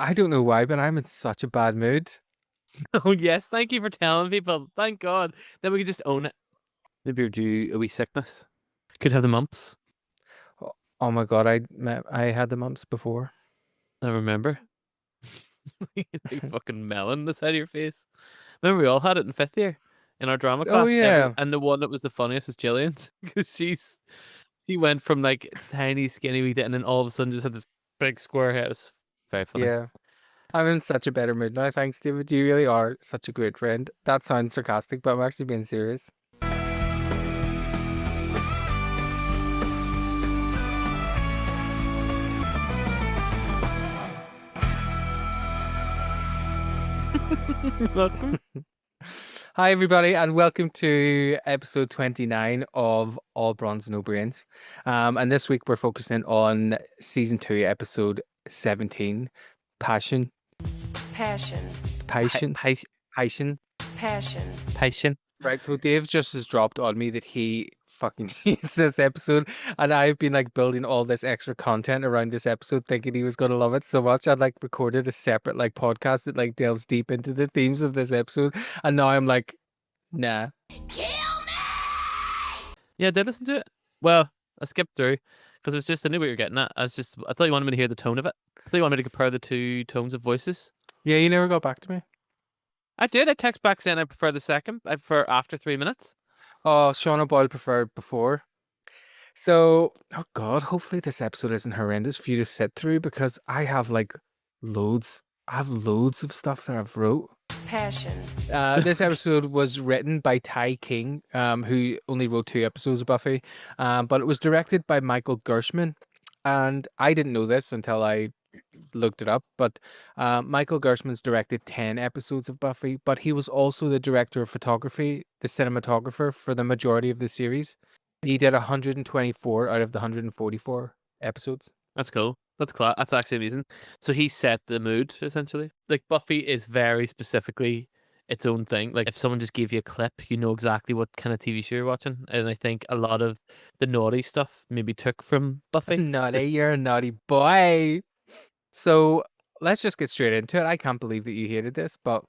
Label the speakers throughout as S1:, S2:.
S1: I don't know why, but I'm in such a bad mood.
S2: Oh yes, thank you for telling people. Thank God. Then we could just own it. Maybe you're due a wee sickness. Could have the mumps.
S1: Oh my God, I had the mumps before.
S2: I remember. Big fucking melon on the side of your face. Remember we all had it in fifth year in our drama
S1: Oh
S2: class.
S1: yeah,
S2: And the one that was the funniest is Jillian's because she went from like tiny skinny wee and then all of a sudden just had this big square head. It was very funny.
S1: yeah. I'm in such a better mood now. Thanks, David. You really are such a great friend. That sounds sarcastic, but I'm actually being serious.
S2: Welcome.
S1: Hi, everybody, and welcome to episode 29 of All Bronze No Brains. And this week we're focusing on season 2, episode 17, Passion.
S3: Passion.
S1: Passion. Passion.
S3: Passion.
S2: Patient.
S1: Right, so Dave just has dropped on me that he fucking hates this episode, and I've been like building all this extra content around this episode, thinking he was gonna love it so much. I'd like recorded a separate like podcast that like delves deep into the themes of this episode, and now I'm like, nah.
S2: Yeah, I did listen to it. Well, I skipped through because it's just I knew what you're getting at. I thought you wanted me to hear the tone of it. I thought you wanted me to compare the two tones of voices.
S1: Yeah, you never got back to me.
S2: I did. I text back saying I prefer the second. I prefer after 3 minutes.
S1: Oh, Shauna Boyle preferred before. So, oh God, hopefully this episode isn't horrendous for you to sit through because I have like loads. I have loads of stuff that I've wrote.
S3: Passion.
S1: This episode was written by Ty King, who only wrote 2 episodes of Buffy, but it was directed by Michael Gershman, and I didn't know this until I looked it up, but Michael Gershman's directed 10 episodes of Buffy, but he was also the director of photography, the cinematographer for the majority of the series. He did 124 out of the 144 episodes.
S2: That's cool. That's actually amazing. So he set the mood essentially. Like Buffy is very specifically its own thing. Like if someone just gave you a clip, you know exactly what kind of TV show you're watching. And I think a lot of the naughty stuff maybe took from Buffy.
S1: Naughty, you're a naughty boy. So let's just get straight into it. I can't believe that you hated this, but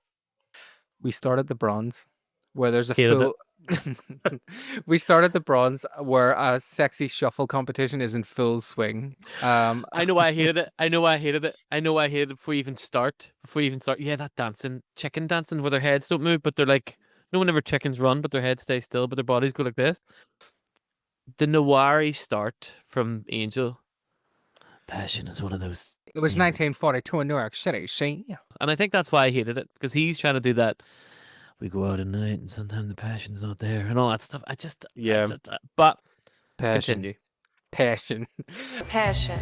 S1: we started the bronze where there's a
S2: Hated
S1: full. We started the bronze where a sexy shuffle competition is in full swing.
S2: I know why I hated it. I know why I hated it. I know why I hated it before you even start. Yeah, that dancing, chicken dancing where their heads don't move, but they're like, no one ever chickens run, but their heads stay still, but their bodies go like this. The noir start from Angel. Passion is one of those.
S1: It was 1942 in New York City, see?
S2: And I think that's why I hated it, because he's trying to do that. We go out at night and sometimes the passion's not there and all that stuff. But
S1: Passion.
S2: continue.
S1: Passion.
S3: Passion.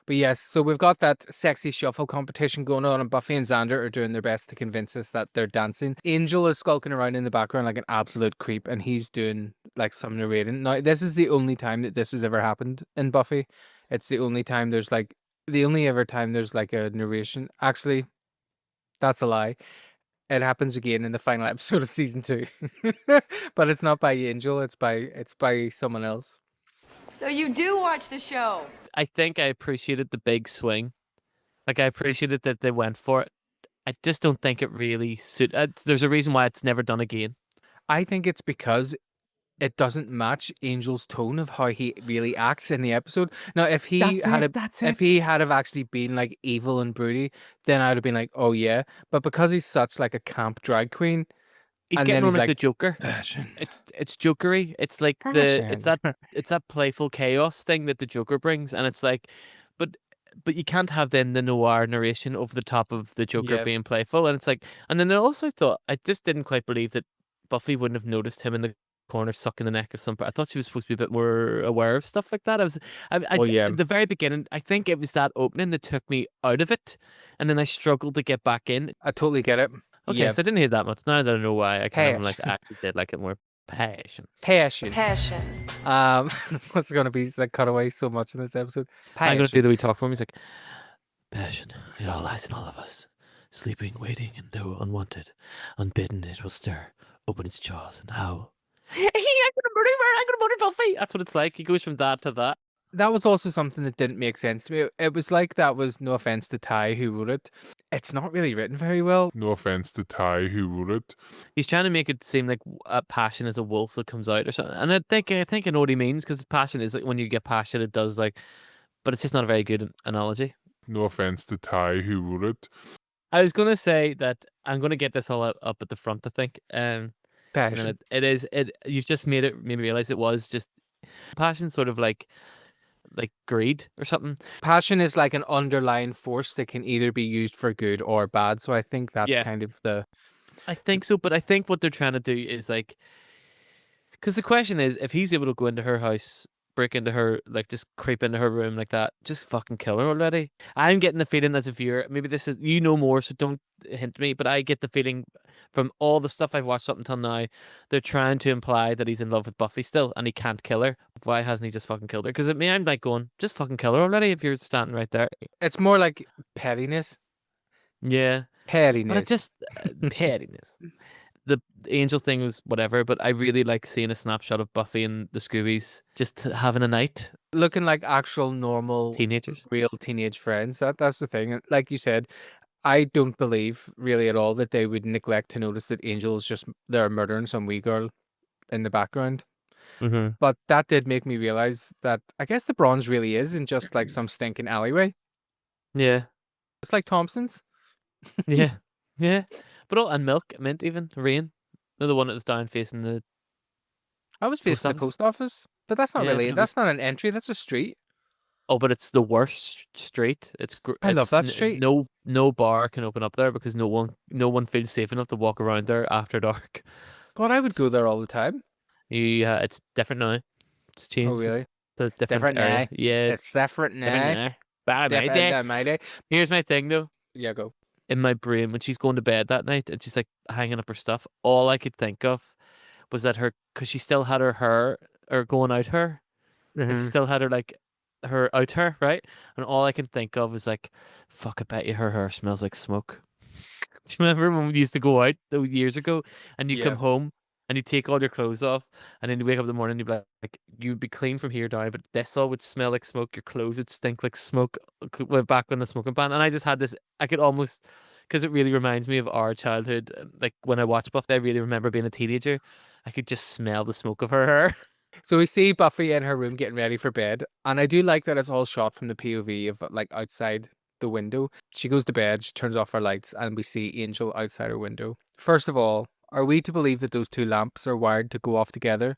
S1: But yes, so we've got that sexy shuffle competition going on, and Buffy and Xander are doing their best to convince us that they're dancing. Angel is skulking around in the background like an absolute creep, and he's doing like some narrating. Now, this is the only time that this has ever happened in Buffy. It's the only time the only ever time there's like a narration. Actually, that's a lie. It happens again in the final episode of season 2. But it's not by Angel, it's by someone else.
S3: So you do watch the show?
S2: I think I appreciated the big swing. Like I appreciated that they went for it. I just don't think it really there's a reason why it's never done again.
S1: I think it's because it doesn't match Angel's tone of how he really acts in the episode. Now, if he if he had have actually been like evil and broody, then I'd have been like, oh yeah. But because he's such like a camp drag queen,
S2: He's
S1: and
S2: getting
S1: then
S2: on
S1: he's
S2: like
S1: like,
S2: the Joker.
S1: passion.
S2: It's jokery. It's like it's that playful chaos thing that the Joker brings, and it's like, but you can't have then the noir narration over the top of the Joker
S1: Yeah.
S2: being playful, and it's like, and then I also thought I just didn't quite believe that Buffy wouldn't have noticed him in the corner sucking the neck of some. I thought she was supposed to be a bit more aware of stuff like that.
S1: Yeah.
S2: At the very beginning, I think it was that opening that took me out of it, and then I struggled to get back in.
S1: I totally get it.
S2: Okay,
S1: Yeah.
S2: so I didn't hear that much. Now that I know why, I kind of
S1: Passion.
S2: I actually did like it more. Passion.
S1: Passion.
S3: Passion.
S1: What's going to be the cutaway so much in this episode?
S2: I'm going to
S1: Passion.
S2: do the wee talk for him. He's like, passion, it all lies in all of us. Sleeping, waiting, and though unwanted, unbidden, it will stir, open its jaws, and howl. I'm going to murder Buffy. That's what it's like. He goes from that to that.
S1: That was also something that didn't make sense to me. It was like that was, no offense to Ty who wrote it. It's not really written very well.
S4: No offense to Ty who wrote it.
S2: He's trying to make it seem like a passion is a wolf that comes out or something. And I think I know what he means, because passion is like when you get passionate, it does like, but it's just not a very good analogy.
S4: No offense to Ty who wrote it.
S2: I was gonna say that I'm gonna get this all up at the front, I think. And
S1: Passion.
S2: you've just made me realize it was just passion, sort of like greed or something.
S1: Passion is like an underlying force that can either be used for good or bad. So I think that's
S2: Yeah.
S1: kind of the.
S2: I think so, but I think what they're trying to do is like, because the question is, if he's able to go into her house, break into her, like just creep into her room like that, just fucking kill her already. I'm getting the feeling as a viewer, maybe this is, you know more, so don't hint me, but I get the feeling from all the stuff I've watched up until now, they're trying to imply that he's in love with Buffy still and he can't kill her. Why hasn't he just fucking killed her? Because at me, I'm like going, just fucking kill her already if you're standing right there.
S1: It's more like pettiness.
S2: Yeah.
S1: Pettiness.
S2: But it's just pettiness. The angel thing was whatever, but I really like seeing a snapshot of Buffy and the Scoobies just having a night.
S1: Looking like actual normal
S2: Teenagers.
S1: real teenage friends. That's the thing. Like you said, I don't believe really at all that they would neglect to notice that Angel is just they're murdering some wee girl in the background.
S2: Mm-hmm.
S1: But that did make me realize that I guess the bronze really isn't just like some stinking alleyway.
S2: Yeah.
S1: It's like Thompson's.
S2: Yeah. Yeah. But and milk, mint even, rain. They're the one that was down facing the
S1: I was
S2: Post
S1: facing the
S2: office?
S1: post office, but that's not
S2: Yeah,
S1: really.
S2: but it
S1: That's not an entry. That's a street.
S2: but it's the worst street.
S1: I love
S2: it's
S1: that street.
S2: No bar can open up there because no one feels safe enough to walk around there after dark.
S1: God, I would go there all the time.
S2: It's different now. It's
S1: Oh,
S2: changed.
S1: really?
S2: It's a
S1: Different
S2: area.
S1: now.
S2: Yeah,
S1: It's different
S2: different
S1: now.
S2: now. Bye, mate.
S1: Different than my day.
S2: Here's my thing though.
S1: Yeah, go.
S2: In my brain, when she's going to bed that night and she's like hanging up her stuff, all I could think of was that because she still had her hair or going out her. Like, she
S1: Mhm.
S2: still had her like her out her, right? And all I can think of is like, fuck, I bet you her hair smells like smoke. Do you remember when we used to go out those years ago and you come
S1: Yeah.
S2: home and you take all your clothes off and then you wake up in the morning and you'd be like you'd be clean from here down, but this all would smell like smoke, your clothes would stink like smoke back when the smoking ban. And I just had this, I could almost, because it really reminds me of our childhood, like when I watched Buffy, I really remember being a teenager. I could just smell the smoke of her hair.
S1: So we see Buffy in her room getting ready for bed, and I do like that it's all shot from the POV of like outside the window. She goes to bed, she turns off her lights, and we see Angel outside her window. First of all, are we to believe that those two lamps are wired to go off together?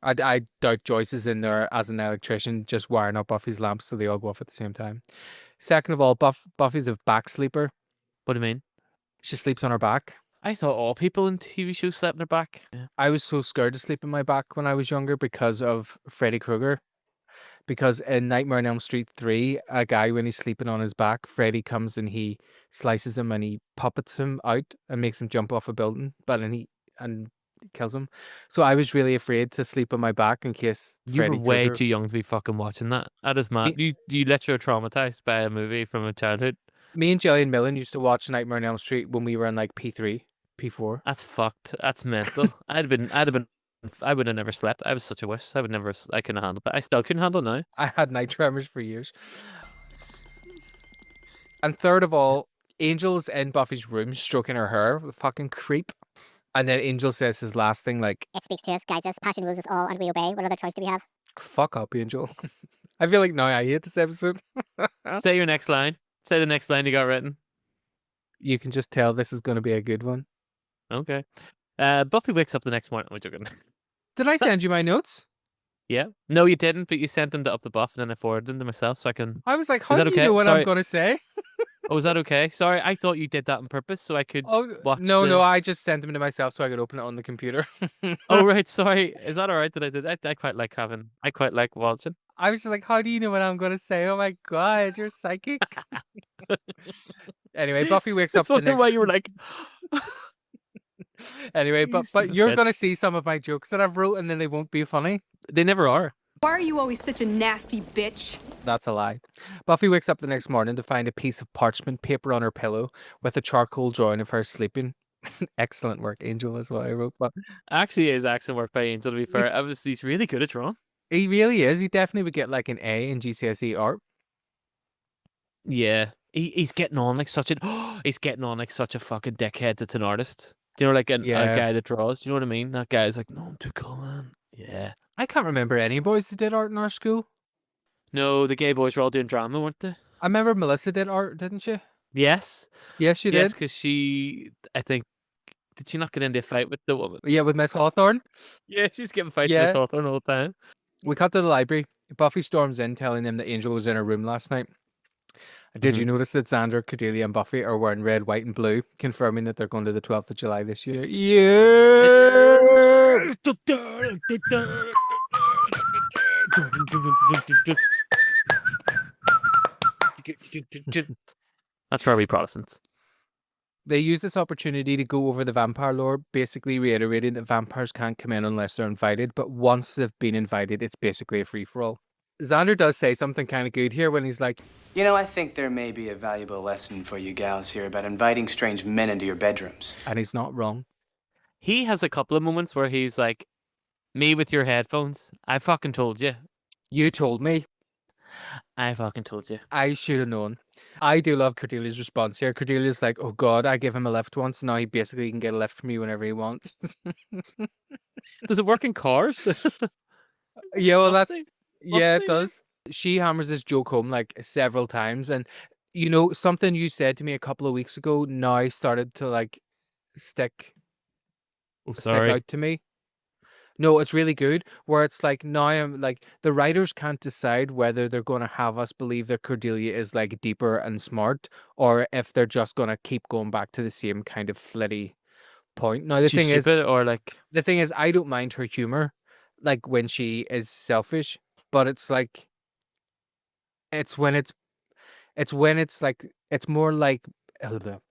S1: I doubt Joyce is in there as an electrician just wiring up Buffy's lamps so they all go off at the same time. Second of all, Buffy's a back sleeper.
S2: What do you mean?
S1: She sleeps on her back.
S2: I thought all people in TV shows slept on their back. Yeah.
S1: I was so scared to sleep on my back when I was younger because of Freddy Krueger. Because in Nightmare on Elm Street 3, a guy, when he's sleeping on his back, Freddy comes and he slices him and he puppets him out and makes him jump off a building, and kills him. So I was really afraid to sleep on my back in case
S2: You were
S1: Freddy
S2: way
S1: Krueger.
S2: too young to be fucking watching that. That is mad. You literally traumatized by a movie from a childhood.
S1: Me and Jillian Millen used to watch Nightmare on Elm Street when we were in like P3, P4.
S2: That's fucked. That's mental. I would have never slept. I was such a wuss. I couldn't handle that. I still couldn't handle it now.
S1: I had night tremors for years. And third of all, Angel's in Buffy's room stroking her hair, the fucking creep. And then Angel says his last thing like,
S5: It speaks to us, guides us, passion rules us all, and we obey. What other choice do we have?
S1: fuck up, Angel. I feel like now I hate this episode.
S2: Say your next line. Say the next line you got written.
S1: You can just tell this is going to be a good one.
S2: Okay. Buffy wakes up the next morning. I'm joking.
S1: Did I send you my notes?
S2: Yeah. No, you didn't, but you sent them to Up the Buff and then I forwarded them to myself so I can.
S1: I was like, how
S2: that
S1: do you
S2: okay?
S1: know what I'm
S2: Sorry.
S1: going to say?
S2: Oh, is that okay? Sorry, I thought you did that on purpose so I could.
S1: Oh,
S2: Watch
S1: no,
S2: the-
S1: I just sent them to myself so I could open it on the computer.
S2: Oh, right. Sorry. Is that all right that I did? I quite like watching.
S1: I was just like, how do you know what I'm going to say? Oh my God, you're psychic. Anyway, Buffy wakes
S2: That's
S1: up the next...
S2: why you were like.
S1: Anyway,
S2: You
S1: but
S2: stupid
S1: you're
S2: bitch.
S1: going to see some of my jokes that I've wrote and then they won't be funny.
S2: They never are.
S3: Why are you always such a nasty bitch?
S1: That's a lie. Buffy wakes up the next morning to find a piece of parchment paper on her pillow with a charcoal drawing of her sleeping. Excellent work, Angel, is what I wrote. But
S2: Actually, is excellent work by Angel. To be fair,
S1: He's-
S2: he's really good at drawing.
S1: He really is. He definitely would get like an A in GCSE art.
S2: Yeah, he's getting on like such a he's getting on like such a fucking dickhead that's an artist. Do you know, like a
S1: Yeah.
S2: guy that draws? Do you know what I mean? That guy's like, no, I'm too cool, man. Yeah.
S1: I can't remember any boys that did art in our school.
S2: No, the gay boys were all doing drama, weren't they?
S1: I remember Melissa did art, didn't she?
S2: Yes.
S1: Yes, she
S2: Yes,
S1: did.
S2: because I think, did she not get into a fight with the woman?
S1: Yeah, with Miss Hawthorne.
S2: Yeah, she's getting fights with Miss
S1: Yeah.
S2: Hawthorne all the time.
S1: We cut to the library. Buffy storms in, telling them that Angel was in her room last night. Did you notice that Xander, Cordelia, and Buffy are wearing red, white, and blue, confirming that they're going to the 12th of July this year? Yeah!
S2: That's for we Protestants.
S1: They use this opportunity to go over the vampire lore, basically reiterating that vampires can't come in unless they're invited, but once they've been invited, it's basically a free-for-all. Xander does say something kind of good here when he's like,
S6: You know, I think there may be a valuable lesson for you gals here about inviting strange men into your bedrooms.
S1: and he's not wrong.
S2: He has a couple of moments where he's like, me with your headphones. I fucking told you.
S1: You told me.
S2: I fucking told you.
S1: I should have known. I do love Cordelia's response here. Cordelia's like, oh God, I gave him a lift once. Now he basically can get a lift from me whenever he wants.
S2: Does it work in cars?
S1: Yeah, well,
S2: Must
S1: that's...
S2: they?
S1: Yeah, it
S2: Must they, yeah.
S1: does. She hammers this joke home like several times. And, you know, something you said to me a couple of weeks ago now started to like stick out to me. No, it's really good. Where it's like now I'm like the writers can't decide whether they're going to have us believe that Cordelia is like deeper and smart, or if they're just going to keep going back to the same kind of flitty point. Now the
S2: She's
S1: thing is,
S2: stupid or like
S1: I don't mind her humor, like when she is selfish, but it's like it's when it's like it's more like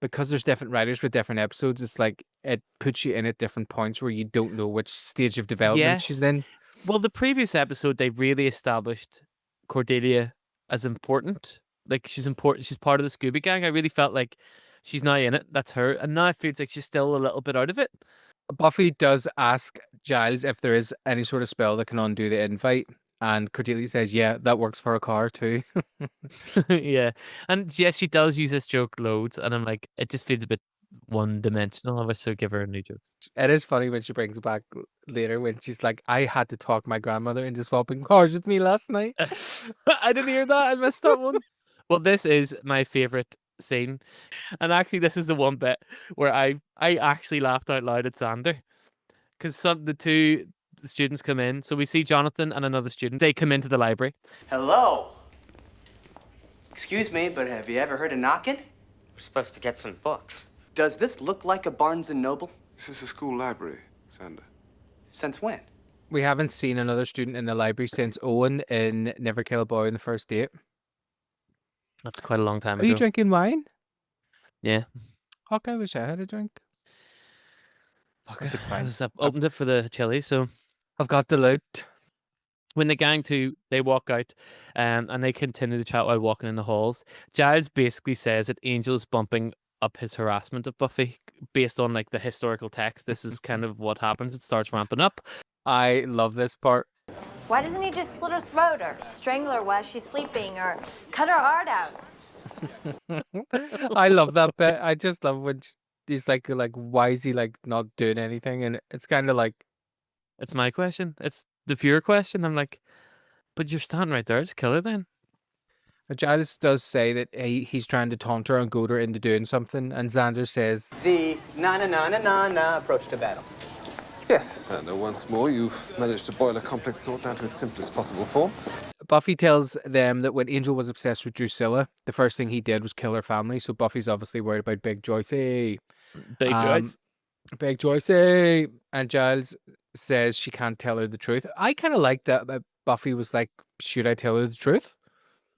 S1: because there's different writers with different episodes. It's like it puts you in at different points where you don't know which stage of development she's
S2: Yes.
S1: in.
S2: Well, the previous episode they really established Cordelia as important. Like she's important. She's part of the Scooby Gang. I really felt like she's now in it. That's her. And now it feels like she's still a little bit out of it.
S1: Buffy does ask Giles if there is any sort of spell that can undo the invite, and Cordelia says, "Yeah, that works for a car too."
S2: Yeah. And yes, she does use this joke loads. And I'm like, it just feels a bit one dimensional. I wish they'd give her new jokes.
S1: It is funny when she brings it back later when she's like, "I had to talk my grandmother into swapping cars with me last night."
S2: I didn't hear that. I missed that one. Well, this is my favorite scene. And actually, this is the one bit where I actually laughed out loud at Xander. Because the two students come in. So we see Jonathan and another student. They come into the library.
S6: Hello? Excuse me, but have you ever heard of knocking?
S7: We're supposed to get some books.
S6: Does this look like a Barnes & Noble?
S8: This is a school library, Xander.
S6: Since when?
S1: We haven't seen another student in the library since Owen in Never Kill a Boy on the First Date.
S2: That's quite a long time
S1: Are
S2: ago.
S1: you drinking wine?
S2: Yeah.
S1: Fuck, I wish I had a drink.
S2: Fuck,
S1: it's fine.
S2: I opened it for the chili, so...
S1: I've got the loot.
S2: When the gang two, they walk out and they continue to chat while walking in the halls. Giles basically says that Angel's bumping up his harassment of Buffy based on like the historical text. This is kind of what happens. It starts ramping up.
S1: I love this part.
S9: Why doesn't he just slit her throat or strangle her while she's sleeping or cut her heart out?
S1: I love that bit. I just love when he's like, why is he like not doing anything? And it's kind of like,
S2: It's my question. It's the viewer question. I'm like, but you're standing right there. Just kill her then.
S1: Giles does say that he's trying to taunt her and goad her into doing something, and Xander says,
S6: The na-na-na-na-na-na approach to battle.
S8: Yes, Xander, once more, you've managed to boil a complex thought down to its simplest possible form.
S1: Buffy tells them that when Angel was obsessed with Drusilla, the first thing he did was kill her family. So Buffy's obviously worried about Big Joycey.
S2: Big Joyce.
S1: Big Joycey. And Giles says she can't tell her the truth. I kind of like that. Buffy was like, should I tell her the truth?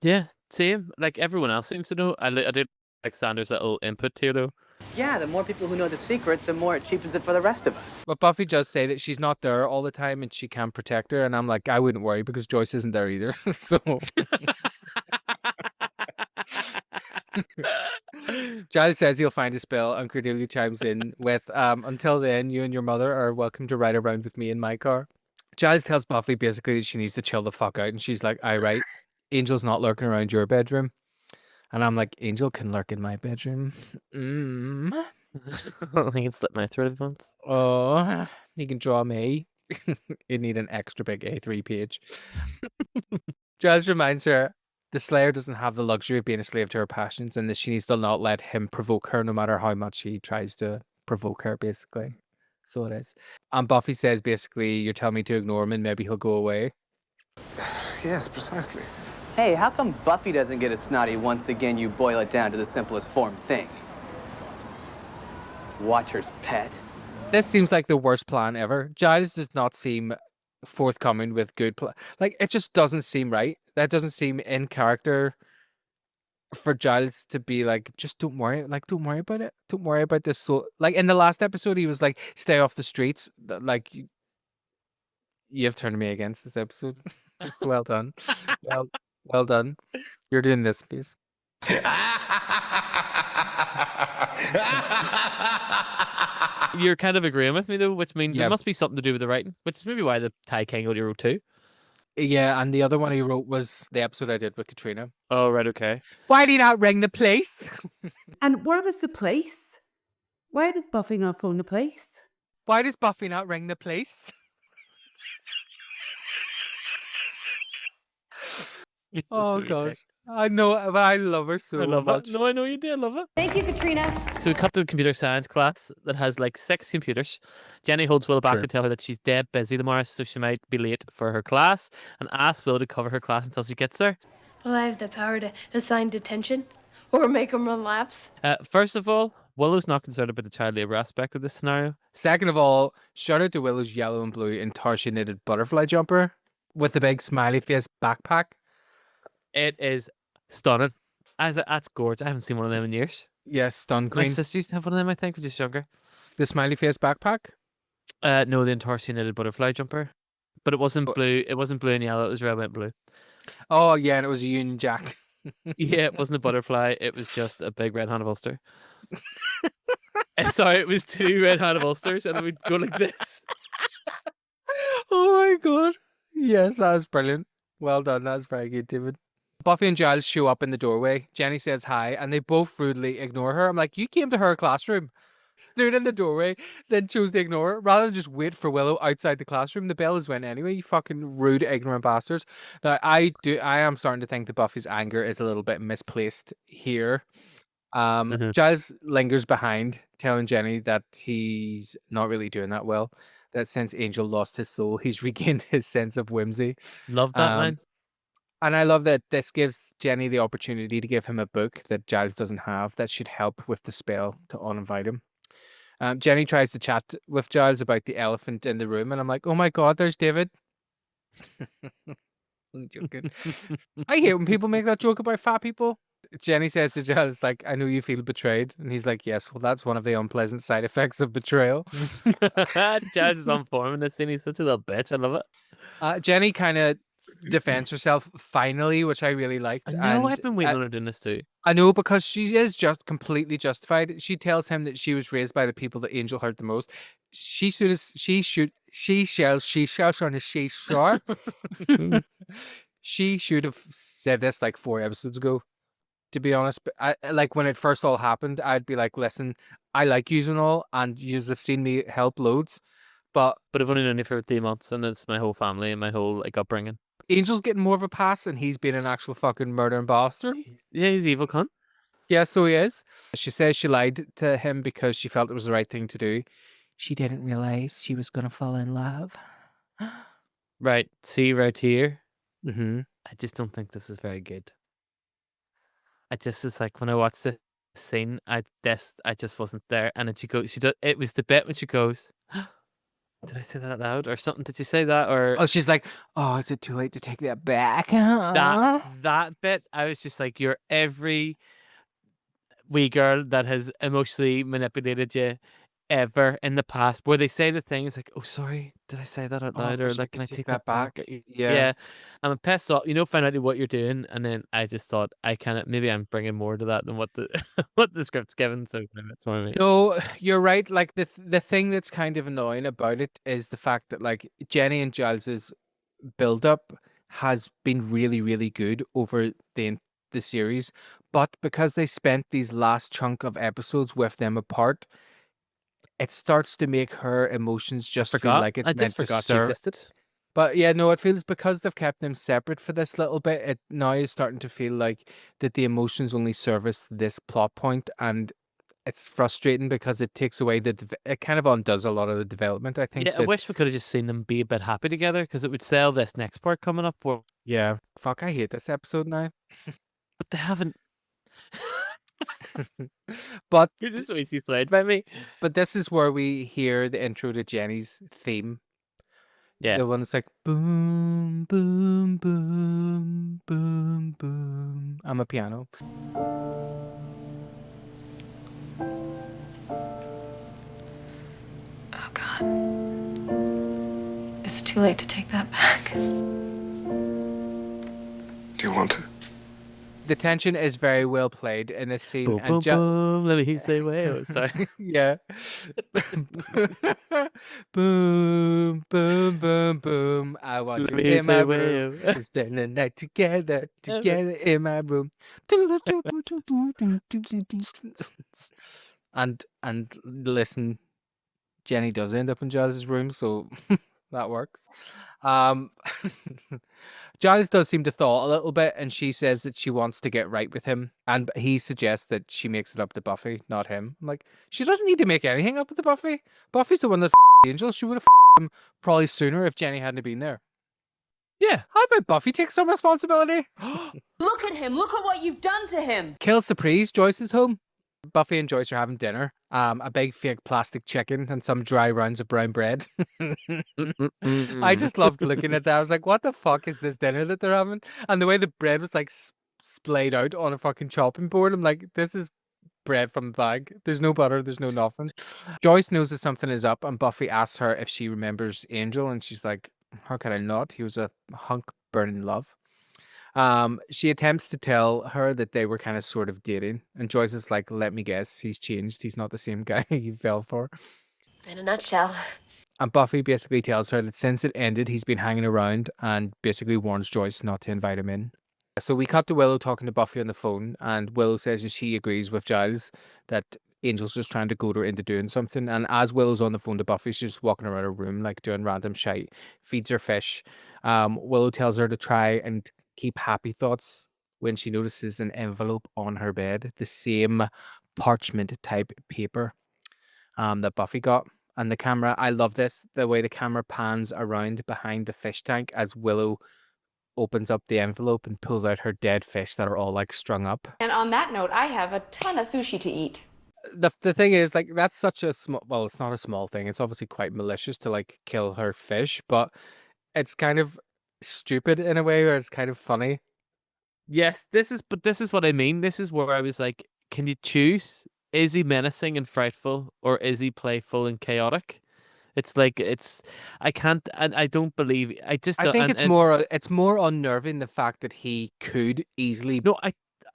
S2: Yeah, same. Like everyone else seems to know. I did like Xander's little input here though.
S6: Yeah, the more people who know the secret, the more it cheapens it for the rest of us.
S1: But Buffy does say that she's not there all the time and she can't protect her. And I'm like, I wouldn't worry because Joyce isn't there either. So Giles says he'll find a spell, and Cordelia chimes in with, until then, you and your mother are welcome to ride around with me in my car. Giles tells Buffy basically that she needs to chill the fuck out, and she's like, "Aye, right. Angel's not lurking around your bedroom." And I'm like, Angel can lurk in my bedroom.
S2: I think it slipped my throat once.
S1: Oh, you can draw me. You need an extra big A3 page. Giles reminds her the Slayer doesn't have the luxury of being a slave to her passions, and that she needs to not let him provoke her no matter how much he tries to provoke her, basically. So it is. And Buffy says, basically, you're telling me to ignore him and maybe he'll go away.
S8: Yes, precisely.
S6: Hey, how come Buffy doesn't get as snotty once again you boil it down to the simplest form thing? Watcher's pet.
S1: This seems like the worst plan ever. Giles does not seem forthcoming with good plan. Like, it just doesn't seem right. That doesn't seem in character for Giles to be like, just don't worry. Like, don't worry about it. Don't worry about this. So, like, in the last episode, he was like, stay off the streets. Like, you have turned me against this episode. Well done. Well done. You're doing this piece.
S2: You're kind of agreeing with me though, which means
S1: Yeah.
S2: it must be something to do with the writing, which is maybe why the Ty King only wrote 2.
S1: Yeah, and the other one he wrote was the episode I did with Katrina.
S2: Oh, right, okay.
S1: Why do you not ring the police?
S10: And where was the police? Why did Buffy not phone the police?
S1: Why does Buffy not ring the police? Oh god, I know, but I love her so
S2: I love
S1: much.
S2: it. No, I know you do. I love it.
S3: Thank you, Katrina.
S2: So we cut to the computer science class that has like 6 computers. Jenny holds Willow back
S1: Sure.
S2: to tell her that she's dead busy tomorrow, so she might be late for her class, and asks Willow to cover her class until she gets there.
S3: Well, I have the power to assign detention or make them run laps.
S2: First of all, Willow's not concerned about the child labor aspect of this scenario.
S1: Second of all, shout out to Willow's yellow and blue Intarsia knitted butterfly jumper with the big smiley face backpack.
S2: It is stunning. That's gorgeous. I haven't seen one of them in years.
S1: Yes, stun
S2: My
S1: queen.
S2: sister used to have one of them, I think, when she was younger.
S1: The smiley face backpack.
S2: No, the Intarsia knitted butterfly jumper. But it wasn't blue. It wasn't blue and yellow. It was red, white, blue.
S1: Oh yeah, and it was a Union Jack.
S2: Yeah, it wasn't a butterfly. It was just a big red-handed holster. Sorry, it was 2 red-handed holsters, and it would go like this.
S1: Oh my god. Yes, that was brilliant. Well done. That was very good, David. Buffy and Giles show up in the doorway. Jenny says hi, and they both rudely ignore her. I'm like, you came to her classroom, stood in the doorway, then chose to ignore her rather than just wait for Willow outside the classroom. The bell is went anyway. You fucking rude, ignorant bastards. Now, I am starting to think that Buffy's anger is a little bit misplaced here. Giles lingers behind, telling Jenny that he's not really doing that well. That since Angel lost his soul, he's regained his sense of whimsy.
S2: Love that line.
S1: And I love that this gives Jenny the opportunity to give him a book that Giles doesn't have that should help with the spell to uninvite him. Jenny tries to chat with Giles about the elephant in the room, and I'm like, oh my god, there's David. I'm joking. I hate when people make that joke about fat people. Jenny says to Giles, like, I know you feel betrayed. And he's like, yes, well, that's one of the unpleasant side effects of betrayal.
S2: Giles is on form in this scene. He's such a little bitch. I love it.
S1: Jenny kind of defends herself finally, which I really liked.
S2: I know,
S1: and
S2: I've been waiting on her doing this too.
S1: I know, because she is just completely justified. She tells him that she was raised by the people that Angel hurt the most. She shall she should She should have said this like 4 episodes ago, to be honest. But I, like, when it first all happened, I'd be like, listen, I like you and all, and you have seen me help loads, but
S2: I've only known you for 3 months, and it's my whole family and my whole like upbringing.
S1: Angel's getting more of a pass, and he's been an actual fucking murdering bastard.
S2: Yeah, he's evil cunt.
S1: Yeah, so he is. She says she lied to him because she felt it was the right thing to do. She didn't realize she was going to fall in love.
S2: Right, see right here.
S1: Mm-hmm.
S2: I just don't think this is very good. It's like when I watched the scene, I just wasn't there. And then it was the bit when she goes, did I say that out loud or something? Did you say that? Or
S1: Oh, she's like, oh, is it too late to take that back?
S2: that bit, I was just like, you're every wee girl that has emotionally manipulated you ever in the past where they say the things like, "Oh, sorry, did I say that out
S1: Oh, I
S2: loud?" Or
S1: wish I
S2: like, "Can
S1: could
S2: I
S1: take
S2: take
S1: that
S2: that back?"
S1: back.
S2: Or,
S1: Yeah.
S2: I'm pissed off. Find out what you're doing, and then I just thought I kind of maybe I'm bringing more to that than what the what the script's given. So that's what I mean.
S1: No, you're right. Like the thing that's kind of annoying about it is the fact that like Jenny and Giles's build up has been really, really good over the series, but because they spent these last chunk of episodes with them apart, it starts to make her emotions just feel
S2: Forgot.
S1: like it's
S2: I just
S1: meant to
S2: forgot she
S1: serve.
S2: existed.
S1: But yeah, no, it feels because they've kept them separate for this little bit, it now is starting to feel like that the emotions only service this plot point, and it's frustrating because it takes away it kind of undoes a lot of the development. I think
S2: Yeah, I
S1: that
S2: wish we could have just seen them be a bit happy together because it would sell this next part coming up.
S1: yeah, fuck, I hate this episode now.
S2: But they haven't.
S1: But
S2: You're just so easily swayed by me.
S1: but this is where we hear the intro to Jenny's theme.
S2: Yeah.
S1: The one that's like boom, boom, boom, boom, boom. I'm a piano.
S3: Oh, God. Is it too late to take that back?
S8: Do you want to?
S1: The tension is very well played in this scene.
S2: Boom, boom, boom. Let me say way. Sorry.
S1: Yeah. Boom, boom, boom, boom. I want
S2: Let
S1: you
S2: me
S1: in my
S2: say
S1: room.
S2: way.
S1: We spend the night together in my room. And listen, Jenny does end up in Giles's room, so that works. Giles does seem to thaw a little bit, and she says that she wants to get right with him, and he suggests that she makes it up to Buffy, not him. I'm like, she doesn't need to make anything up with Buffy. Buffy's the one that Angel. She would have him probably sooner if Jenny hadn't been there.
S2: Yeah.
S1: How about Buffy take some responsibility?
S3: Look at him. Look at what you've done to him.
S1: Kill Surprise, Joyce's home. Buffy and Joyce are having dinner. A big fake plastic chicken and some dry rounds of brown bread. I just loved looking at that. I was like, what the fuck is this dinner that they're having? And the way the bread was like splayed out on a fucking chopping board. I'm like, this is bread from the bag. There's no butter. There's no nothing. Joyce knows that something is up, and Buffy asks her if she remembers Angel, and she's like, how could I not? He was a hunk burning love. She attempts to tell her that they were kind of sort of dating, and Joyce is like, let me guess, he's changed. He's not the same guy you fell for.
S3: In a nutshell.
S1: And Buffy basically tells her that since it ended, he's been hanging around and basically warns Joyce not to invite him in. So we cut to Willow talking to Buffy on the phone, and Willow says that she agrees with Giles that Angel's just trying to goad her into doing something. And as Willow's on the phone to Buffy, she's just walking around her room, like doing random shite, feeds her fish. Willow tells her to try and keep happy thoughts when she notices an envelope on her bed, the same parchment type paper that Buffy got. And the camera, I love this, the way the camera pans around behind the fish tank as Willow opens up the envelope and pulls out her dead fish that are all like strung up.
S11: And on that note, I have a ton of sushi to eat.
S1: The thing is, like, that's such a small, well, it's not a small thing. It's obviously quite malicious to like kill her fish, but it's kind of stupid in a way where it's kind of funny.
S2: Yes, this is what I mean. This is where I was like, can you choose? Is he menacing and frightful, or is he playful and chaotic? It's like I can't, and I don't believe. I just.
S1: I think
S2: and,
S1: it's more unnerving the fact that he could easily
S2: No, I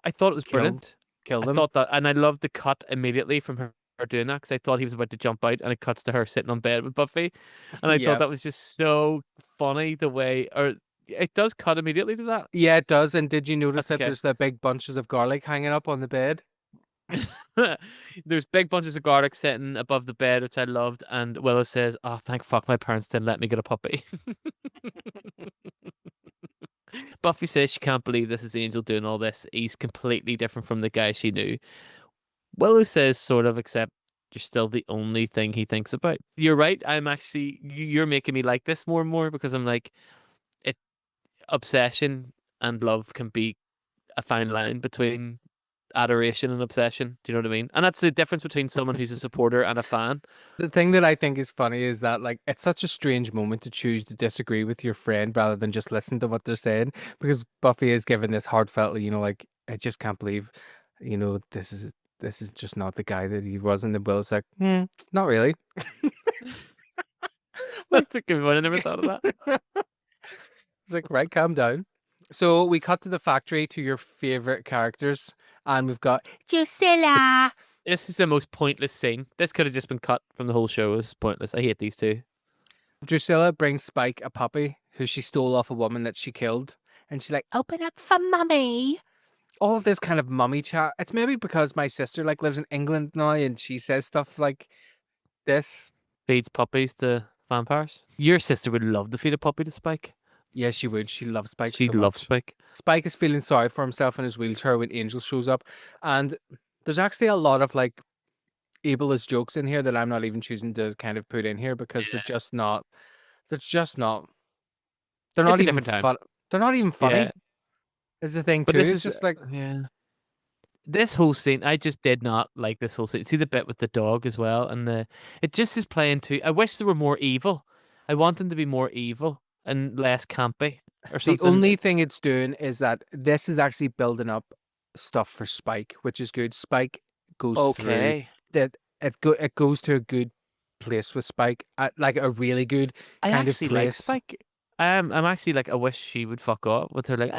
S2: thought it was brilliant.
S1: kill them.
S2: I thought that, and I loved the cut immediately from her doing that because I thought he was about to jump out, and it cuts to her sitting on bed with Buffy, and I
S1: Yeah.
S2: thought that was just so funny the way, or it does cut immediately to that.
S1: Yeah, it does. And did you notice
S2: That's
S1: that
S2: okay.
S1: there's the big bunches of garlic hanging up on the bed?
S2: There's big bunches of garlic sitting above the bed, which I loved, and Willow says, "Oh, thank fuck my parents didn't let me get a puppy." Buffy says she can't believe this is Angel doing all this. He's completely different from the guy she knew. Willow says, sort of, except you're still the only thing he thinks about. You're right. You're making me like this more and more because I'm like, obsession and love can be a fine line between adoration and obsession. Do you know what I mean? And that's the difference between someone who's a supporter and a fan.
S1: The thing that I think is funny is that, like, it's such a strange moment to choose to disagree with your friend rather than just listen to what they're saying, because Buffy is given this heartfelt, like, I just can't believe, this is this is just not the guy that he was. And then Will's like, not really.
S2: That's a good one. I never thought of that.
S1: He's like, right, calm down. So we cut to the factory to your favorite characters, and we've got Drusilla.
S2: This is the most pointless scene. This could have just been cut from the whole show. It's pointless. I hate these two.
S1: Drusilla brings Spike a puppy who she stole off a woman that she killed, and she's like, "Open up for mummy." All of this kind of mummy chat. It's maybe because my sister like lives in England now, and she says stuff like this.
S2: Feeds puppies to vampires. Your sister would love to feed a puppy to Spike.
S1: Yeah, she would. She loves Spike.
S2: She
S1: so
S2: loves
S1: much.
S2: Spike.
S1: Spike is feeling sorry for himself in his wheelchair when Angel shows up, and there's actually a lot of like ableist jokes in here that I'm not even choosing to kind of put in here because they're just not. They're just not. They're not
S2: It's a
S1: even
S2: different time.
S1: fun. They're not even funny.
S2: Yeah.
S1: Is the thing
S2: But
S1: too?
S2: this
S1: It's
S2: is
S1: just like
S2: yeah. This whole scene, I just did not like this whole scene. See the bit with the dog as well, and it just is playing too. I wish they were more evil. I want them to be more evil and less campy or
S1: the
S2: something.
S1: only thing it's doing is that this is actually building up stuff for Spike, which is good. Spike goes through
S2: Okay.
S1: that. It goes to a good place with Spike, like a really good
S2: I
S1: kind of
S2: actually like
S1: place.
S2: Spike. I'm actually like, I wish she would fuck off with her like.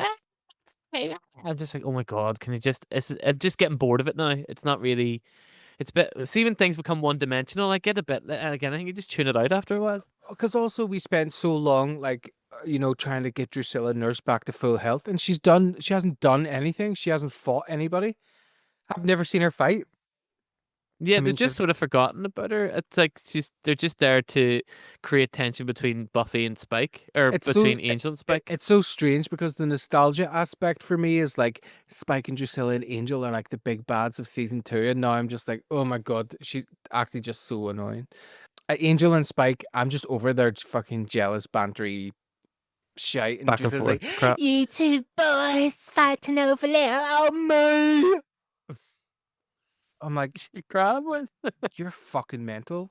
S2: I'm just like, oh my god, can you just? I'm just getting bored of it now. It's not really. It's a bit. See, when things become one dimensional, I get a bit. Again, I think you just tune it out after a while.
S1: Because also we spent so long, like trying to get Drusilla Nurse back to full health, and she hasn't done anything. She hasn't fought anybody. I've never seen her fight.
S2: Yeah,
S1: mean,
S2: they're just sort of forgotten about her. It's like they're just there to create tension between Buffy and Spike, or
S1: It's
S2: between Angel and Spike.
S1: It's so strange because the nostalgia aspect for me is like Spike and Drusilla and Angel are like the big bads of season 2, and now I'm just like, oh my god, she's actually just so annoying. Angel and Spike, I'm just over their fucking jealous bantery shite, and
S2: Back and
S1: Drusilla's
S2: forth
S1: like,
S2: crap.
S1: you two boys fighting over little me. I'm like,
S2: Crab with.
S1: you're fucking mental.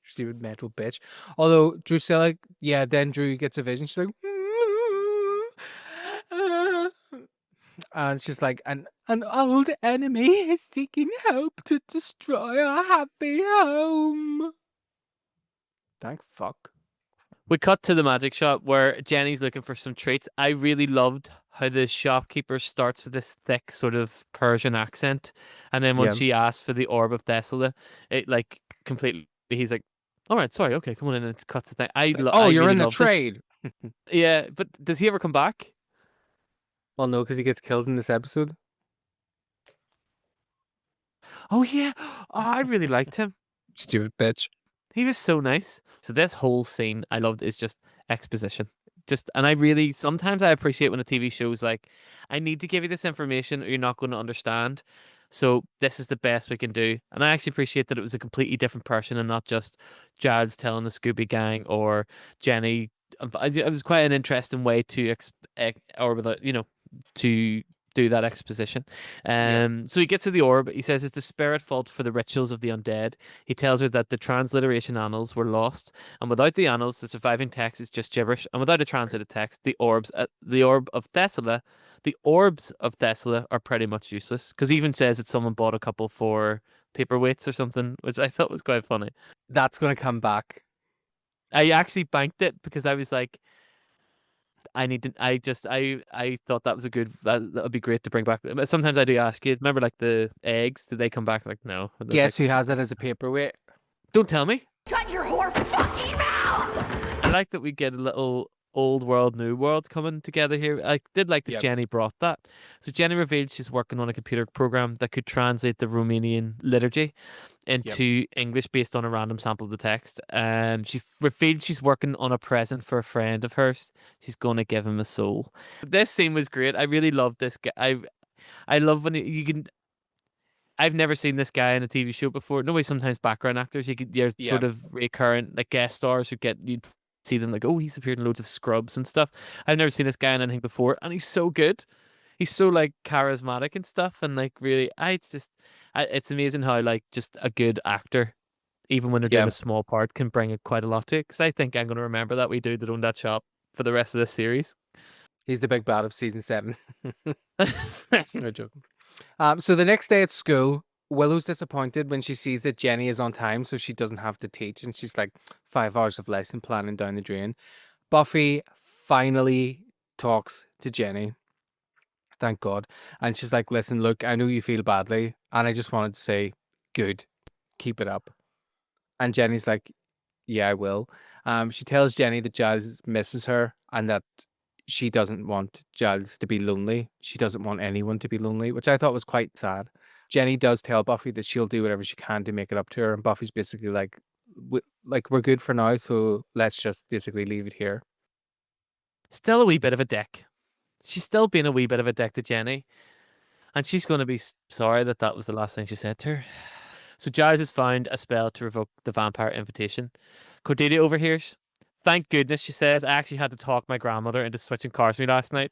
S1: Stupid mental bitch. Although Drusilla, yeah, then Drew gets a vision. She's like, and she's like, an old enemy is seeking help to destroy our happy home. Thank fuck.
S2: We cut to the magic shop where Jenny's looking for some treats. I really loved how the shopkeeper starts with this thick sort of Persian accent, and then once
S1: Yeah.
S2: she asks for the orb of Thessaly, it like completely. He's like, "All right, sorry, okay, come on in," and it cuts the thing. I
S1: Oh, you're
S2: really
S1: in the
S2: love this.
S1: trade.
S2: Yeah, but does he ever come back?
S1: Well, no, because he gets killed in this episode.
S2: Oh yeah, I really liked him.
S1: Stupid bitch.
S2: He was so nice. So this whole scene I loved is just exposition. And I really sometimes I appreciate when a TV show's like, I need to give you this information or you're not going to understand. So this is the best we can do. And I actually appreciate that it was a completely different person and not just Giles telling the Scooby Gang or Jenny. It was quite an interesting way to to do that exposition. So he gets to the orb. He says it's the spirit fault for the rituals of the undead. He tells her that the transliteration annals were lost, and without the annals, the surviving text is just gibberish. And without a translated text, the orbs of Thessaly, are pretty much useless. Because he even says that someone bought a couple for paperweights or something, which I thought was quite funny.
S1: That's going to come back.
S2: I actually banked it because I was like, I thought that was that would be great to bring back. Sometimes I do ask you, remember like the eggs, did they come back? Like, no.
S1: Guess who has it as a paperweight?
S2: Don't tell me.
S9: Shut your whore fucking mouth!
S2: I like that we get a little old world, new world coming together here. I did like that Jenny brought that. So Jenny revealed she's working on a computer program that could translate the Romanian liturgy into English based on a random sample of the text. She revealed she's working on a present for a friend of hers. She's going to give him a soul. This scene was great. I really loved this guy. I love when you can. I've never seen this guy in a TV show before. No way. Sometimes background actors, you're sort of recurrent like guest stars who you see them like, oh, he's appeared in loads of Scrubs and stuff. I've never seen this guy in anything before, and he's so good. He's so like charismatic and stuff, and like really, it's amazing how like just a good actor, even when they're doing a small part, can bring quite a lot to it. Because I think I'm going to remember that dude that owned that shop for the rest of this series.
S1: He's the big bad of season 7. No joking. So the next day at school, Willow's disappointed when she sees that Jenny is on time, so she doesn't have to teach. And she's like, 5 hours of lesson planning down the drain. Buffy finally talks to Jenny. Thank God. And she's like, listen, look, I know you feel badly. And I just wanted to say, good, keep it up. And Jenny's like, yeah, I will. She tells Jenny that Giles misses her and that she doesn't want Giles to be lonely. She doesn't want anyone to be lonely, which I thought was quite sad. Jenny does tell Buffy that she'll do whatever she can to make it up to her. And Buffy's basically like, we're good for now, so let's just basically leave it here.
S2: Still a wee bit of a dick. She's still being a wee bit of a dick to Jenny. And she's going to be sorry that that was the last thing she said to her. So Giles has found a spell to revoke the vampire invitation. Cordelia overhears. Thank goodness, she says, I actually had to talk my grandmother into switching cars with me last night.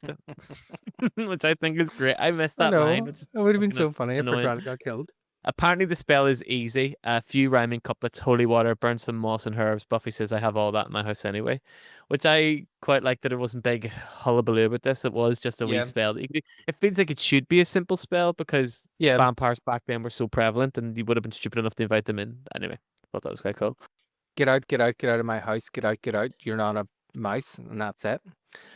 S2: Which I think is great. I missed that line. Which is
S1: It would have been
S2: fucking
S1: so funny if her
S2: annoying.
S1: granny got killed.
S2: Apparently the spell is easy. A few rhyming couplets, holy water, burn some moss and herbs. Buffy says, I have all that in my house anyway. Which I quite like that it wasn't big hullabaloo with this. It was just a wee
S1: Yeah.
S2: spell. That you could do. It feels like it should be a simple spell because
S1: Yeah.
S2: vampires back then were so prevalent and you would have been stupid enough to invite them in. Anyway, thought that was quite cool.
S1: Get out, get out, get out of my house, get out, get out. You're not a mouse, and that's it.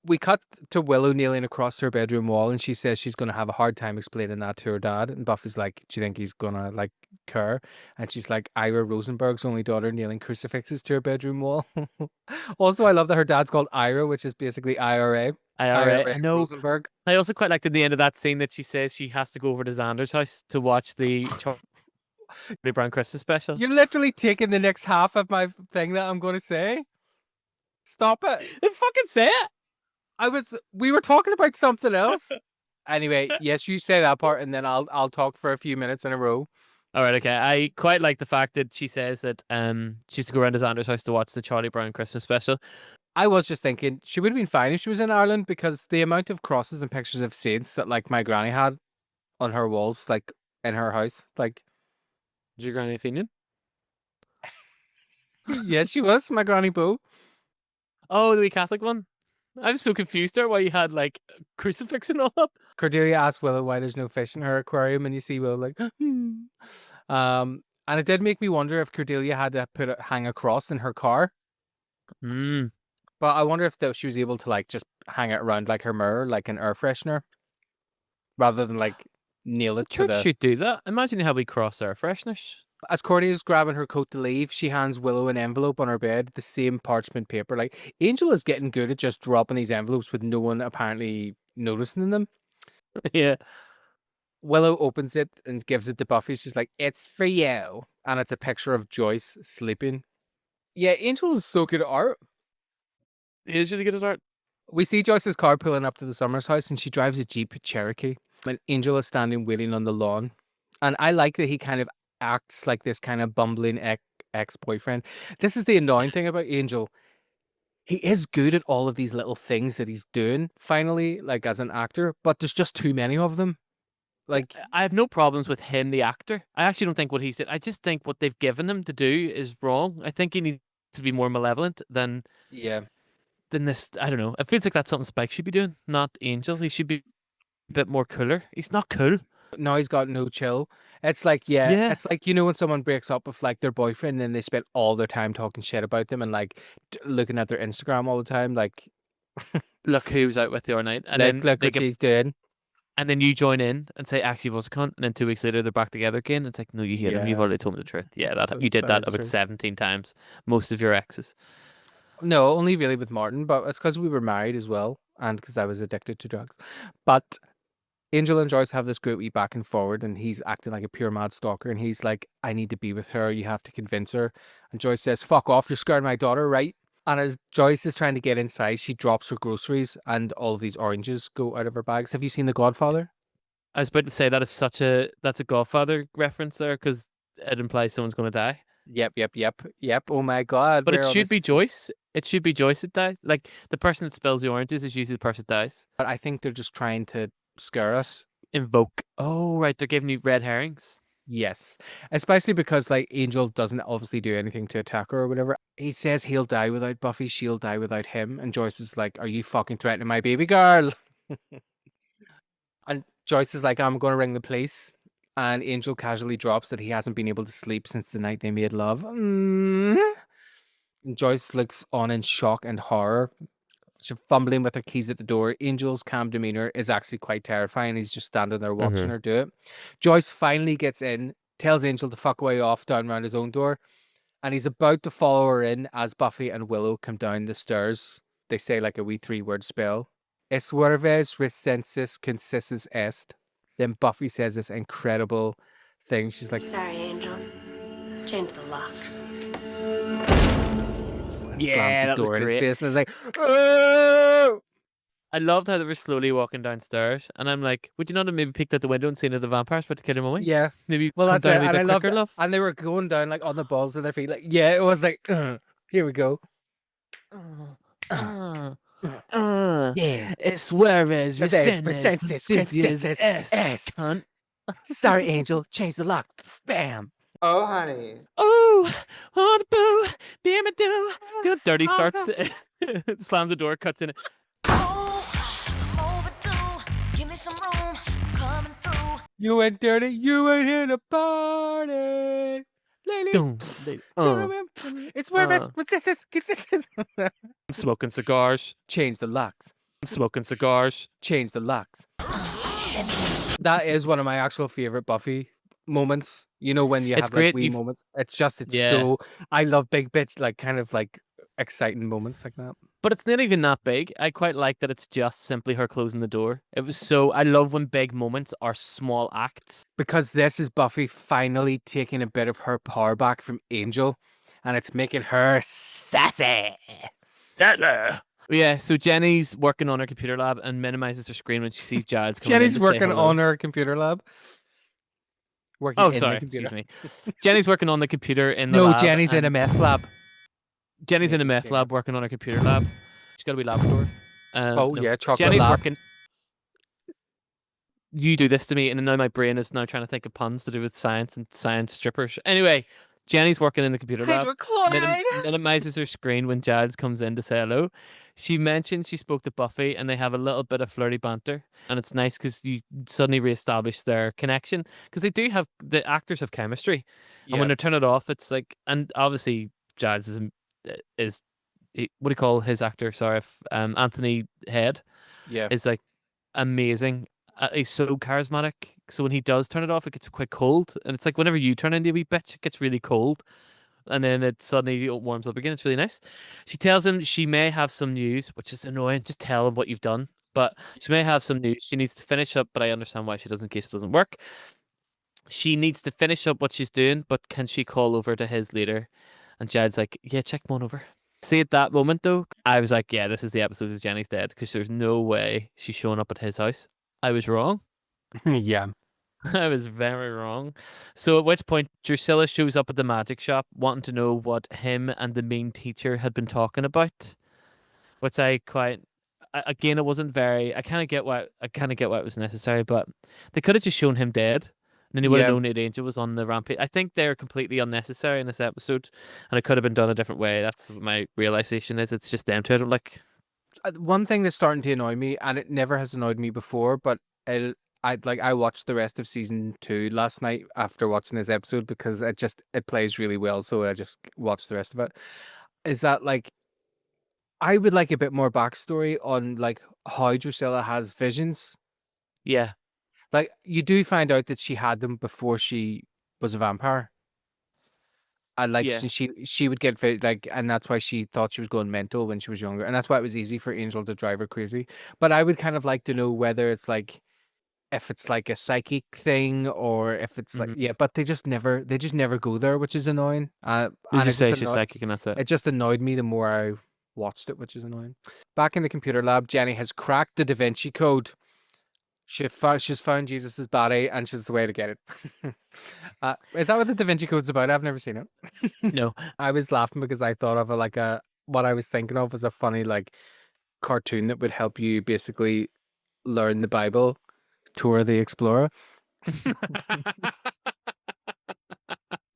S1: We cut to Willow kneeling across her bedroom wall, and she says she's going to have a hard time explaining that to her dad. And Buffy's like, do you think he's going to, like, care? And she's like, Ira Rosenberg's only daughter nailing crucifixes to her bedroom wall. Also, I love that her dad's called Ira, which is basically IRA.
S2: IRA. I know.
S1: Rosenberg.
S2: I also quite liked at the end of that scene that she says she has to go over to Xander's house to watch the Charlie Brown Christmas special.
S1: You're literally taking the next half of my thing that I'm going to say. Stop it.
S2: Then fucking say it.
S1: We were talking about something else. Anyway, yes, you say that part, and then I'll talk for a few minutes in a row.
S2: All right, okay. I quite like the fact that she says that she's to go around to Xander's house to watch the Charlie Brown Christmas special.
S1: I was just thinking she would have been fine if she was in Ireland because the amount of crosses and pictures of saints that like my granny had on her walls, like in her house, like.
S2: Is your granny a Fenian?
S1: Yes, she was my granny Boo.
S2: Oh, the wee Catholic one. I'm so confused there why you had like crucifix and all up.
S1: Cordelia asked Willow why there's no fish in her aquarium, and you see Willow like, and it did make me wonder if Cordelia had to hang a cross in her car.
S2: Mm.
S1: But I wonder if she was able to like just hang it around like her mirror, like an air freshener, rather than like nail it to
S2: Church
S1: the.
S2: should do that. Imagine how we cross our freshness.
S1: As Cordelia's grabbing her coat to leave, she hands Willow an envelope on her bed, the same parchment paper. Like Angel is getting good at just dropping these envelopes with no one apparently noticing them.
S2: Yeah.
S1: Willow opens it and gives it to Buffy. She's like, "It's for you," and it's a picture of Joyce sleeping. Yeah, Angel is so good at art.
S2: He is really good at art.
S1: We see Joyce's car pulling up to the Summers house, and she drives a Jeep Cherokee. And Angel is standing waiting on the lawn. And I like that he kind of acts like this kind of bumbling ex-boyfriend. This is the annoying thing about Angel. He is good at all of these little things that he's doing, finally, like as an actor, but there's just too many of them. Like,
S2: I have no problems with him, the actor. I actually don't think what he's did. I just think what they've given him to do is wrong. I think he needs to be more malevolent than this. I don't know. It feels like that's something Spike should be doing, not Angel. He should be a bit more cooler. He's not cool.
S1: Now he's got no chill. It's like, it's like, you know, when someone breaks up with like their boyfriend and they spend all their time talking shit about them and like looking at their Instagram all the time, like,
S2: look who's out with you all night, and
S1: look
S2: then
S1: what she's doing.
S2: And then you join in and say, actually, was a cunt. And then 2 weeks later, they're back together again. It's like, no, you hate him. You've already told me the truth. Yeah, you did that
S1: is
S2: about
S1: true.
S2: 17 times. Most of your exes.
S1: No, only really with Martin, but it's because we were married as well, and because I was addicted to drugs. But Angel and Joyce have this great wee back and forward, and he's acting like a pure mad stalker, and he's like, I need to be with her, you have to convince her. And Joyce says, fuck off, you're scaring my daughter, right? And as Joyce is trying to get inside, she drops her groceries, and all of these oranges go out of her bags. Have you seen The Godfather?
S2: I was about to say that's a Godfather reference there because it implies someone's going to die.
S1: Yep. Oh my God.
S2: But it should be Joyce. It should be Joyce that dies. Like the person that spills the oranges is usually the person that dies.
S1: But I think they're just trying to scare us.
S2: Invoke. Oh, right. They're giving you red herrings.
S1: Yes. Especially because like Angel doesn't obviously do anything to attack her or whatever. He says he'll die without Buffy. She'll die without him. And Joyce is like, are you fucking threatening my baby girl? And Joyce is like, I'm going to ring the police. And Angel casually drops that he hasn't been able to sleep since the night they made love. And Joyce looks on in shock and horror. She's fumbling with her keys at the door. Angel's calm demeanor is actually quite terrifying. He's just standing there watching her do it. Joyce finally gets in, tells Angel to fuck away off down around his own door. And he's about to follow her in as Buffy and Willow come down the stairs. They say like a wee 3-word spell. Es vuelves resensis consensus est. Then Buffy says this incredible thing. She's like,
S3: Sorry, Angel. Change the locks.
S1: slams the
S2: that was
S1: door in his
S2: great.
S1: face and is like, oh!
S2: I loved how they were slowly walking downstairs, and I'm like, would you not have maybe peeked out the window and seen that the vampire's about to kill your mummy?
S1: Yeah.
S2: Maybe
S1: Well,
S2: come
S1: that's
S2: down
S1: it.
S2: a wee
S1: And I
S2: bit
S1: love
S2: quicker,
S1: it.
S2: love.
S1: And they were going down like on the balls of their feet. Like, yeah, it was like, here we go. Yeah.
S2: Es jueves,
S1: Resensis, est.
S2: cunt.
S1: Sorry, Angel. Change the lock. Bam.
S8: Oh, honey.
S2: Oh, the boo, be me do. Good dirty starts, slams the door, cuts in it.
S1: You ain't dirty. You ain't here to party. Ladies,
S2: Dum,
S1: gentlemen, it's where consistent.
S2: I'm smoking cigars.
S1: Change the locks.
S2: I'm smoking cigars.
S1: Change the locks. That is one of my actual favorite Buffy moments. You know, when you
S2: It's
S1: have
S2: great,
S1: like wee
S2: you've-
S1: moments. It's
S2: Yeah.
S1: so. I love big bitch, like kind of like exciting moments like that.
S2: But it's not even that big. I quite like that it's just simply her closing the door. It was so. I love when big moments are small acts.
S1: Because this is Buffy finally taking a bit of her power back from Angel, and it's making her sassy.
S2: Yeah, so Jenny's working on her computer lab and minimizes her screen when she sees Giles coming
S1: Jenny's
S2: in to say
S1: working
S2: hello.
S1: on her computer lab. Working
S2: Oh,
S1: in
S2: sorry,
S1: the computer.
S2: excuse me. Jenny's working on the computer in the
S1: No,
S2: lab.
S1: Jenny's in a
S2: and-
S1: meth lab.
S2: Jenny's in a meth
S1: Yeah.
S2: lab working on her computer lab. She's got to be Labrador.
S1: Oh, yeah, chocolate
S2: Jenny's
S1: lab.
S2: working. You do this to me, and now my brain is now trying to think of puns to do with science and science strippers. Anyway, Jenny's working in the computer lab. Minimizes her screen when Giles comes in to say hello. She mentions she spoke to Buffy, and they have a little bit of flirty banter, and it's nice because you suddenly reestablish their connection because they do have the actors have chemistry, and when they turn it off, it's like, and obviously Giles is what do you call his actor? Sorry, Anthony Head
S1: Yeah.
S2: is like amazing. He's so charismatic. So when he does turn it off, it gets quite cold, and it's like whenever you turn into a wee bitch, it gets really cold. And then it suddenly warms up again. It's really nice. She tells him she may have some news, which is annoying. Just tell him what you've done. But she may have some news. She needs to finish up, but I understand why she doesn't in case it doesn't work. She needs to finish up what she's doing, but can she call over to his later? And Jed's like, yeah, check one over. See, at that moment, though, I was like, yeah, this is the episode of Jenny's dead because there's no way she's showing up at his house. I was wrong.
S1: Yeah.
S2: I was very wrong. So at which point Drusilla shows up at the magic shop wanting to know what him and the main teacher had been talking about. Which again, it wasn't very I kinda get why it was necessary, but they could have just shown him dead. And then he would have known that Angel was on the rampage. I think they're completely unnecessary in this episode. And it could have been done a different way. That's what my realization is. It's just them two I don't like.
S1: One thing that's starting to annoy me, and it never has annoyed me before, but I watched the rest of season 2 last night after watching this episode because it plays really well, so I just watched the rest of it. Is that like I would like a bit more backstory on like how Drusilla has visions.
S2: Yeah.
S1: Like you do find out that she had them before she was a vampire. And like
S2: Yeah.
S1: she would get like, and that's why she thought she was going mental when she was younger, and that's why it was easy for Angel to drive her crazy. But I would kind of like to know whether it's like, if it's like a psychic thing or if it's like but they just never go there, which is annoying.
S2: They
S1: And
S2: just
S1: it
S2: say
S1: just
S2: she's psychic and that's it.
S1: it just annoyed me the more I watched it, which is annoying. Back in the computer lab, Jenny has cracked the Da Vinci Code. She's found Jesus's body, and she's the way to get it. Is that what the Da Vinci Code's about? I've never seen it.
S2: No.
S1: I was laughing because I thought of what I was thinking of was a funny like cartoon that would help you basically learn the Bible, Tour the Explorer.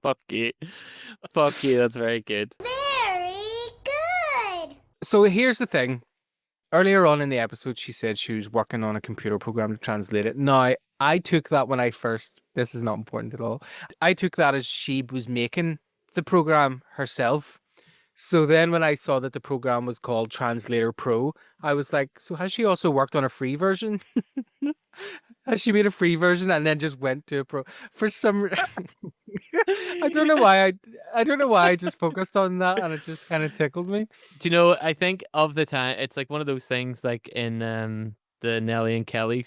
S2: Fuck you. Fuck you, that's very good.
S5: Very good.
S1: So here's the thing. Earlier on in the episode, she said she was working on a computer program to translate it. Now, I took that when I first. This is not important at all. I took that as she was making the program herself. So then when I saw that the program was called Translator Pro, I was like, so has she also worked on a free version? Has she made a free version and then just went to a pro for some I don't know why I don't know why I just focused on that and it just kind of tickled me.
S2: Do you know? I think of the time, it's like one of those things, like in the Nelly and Kelly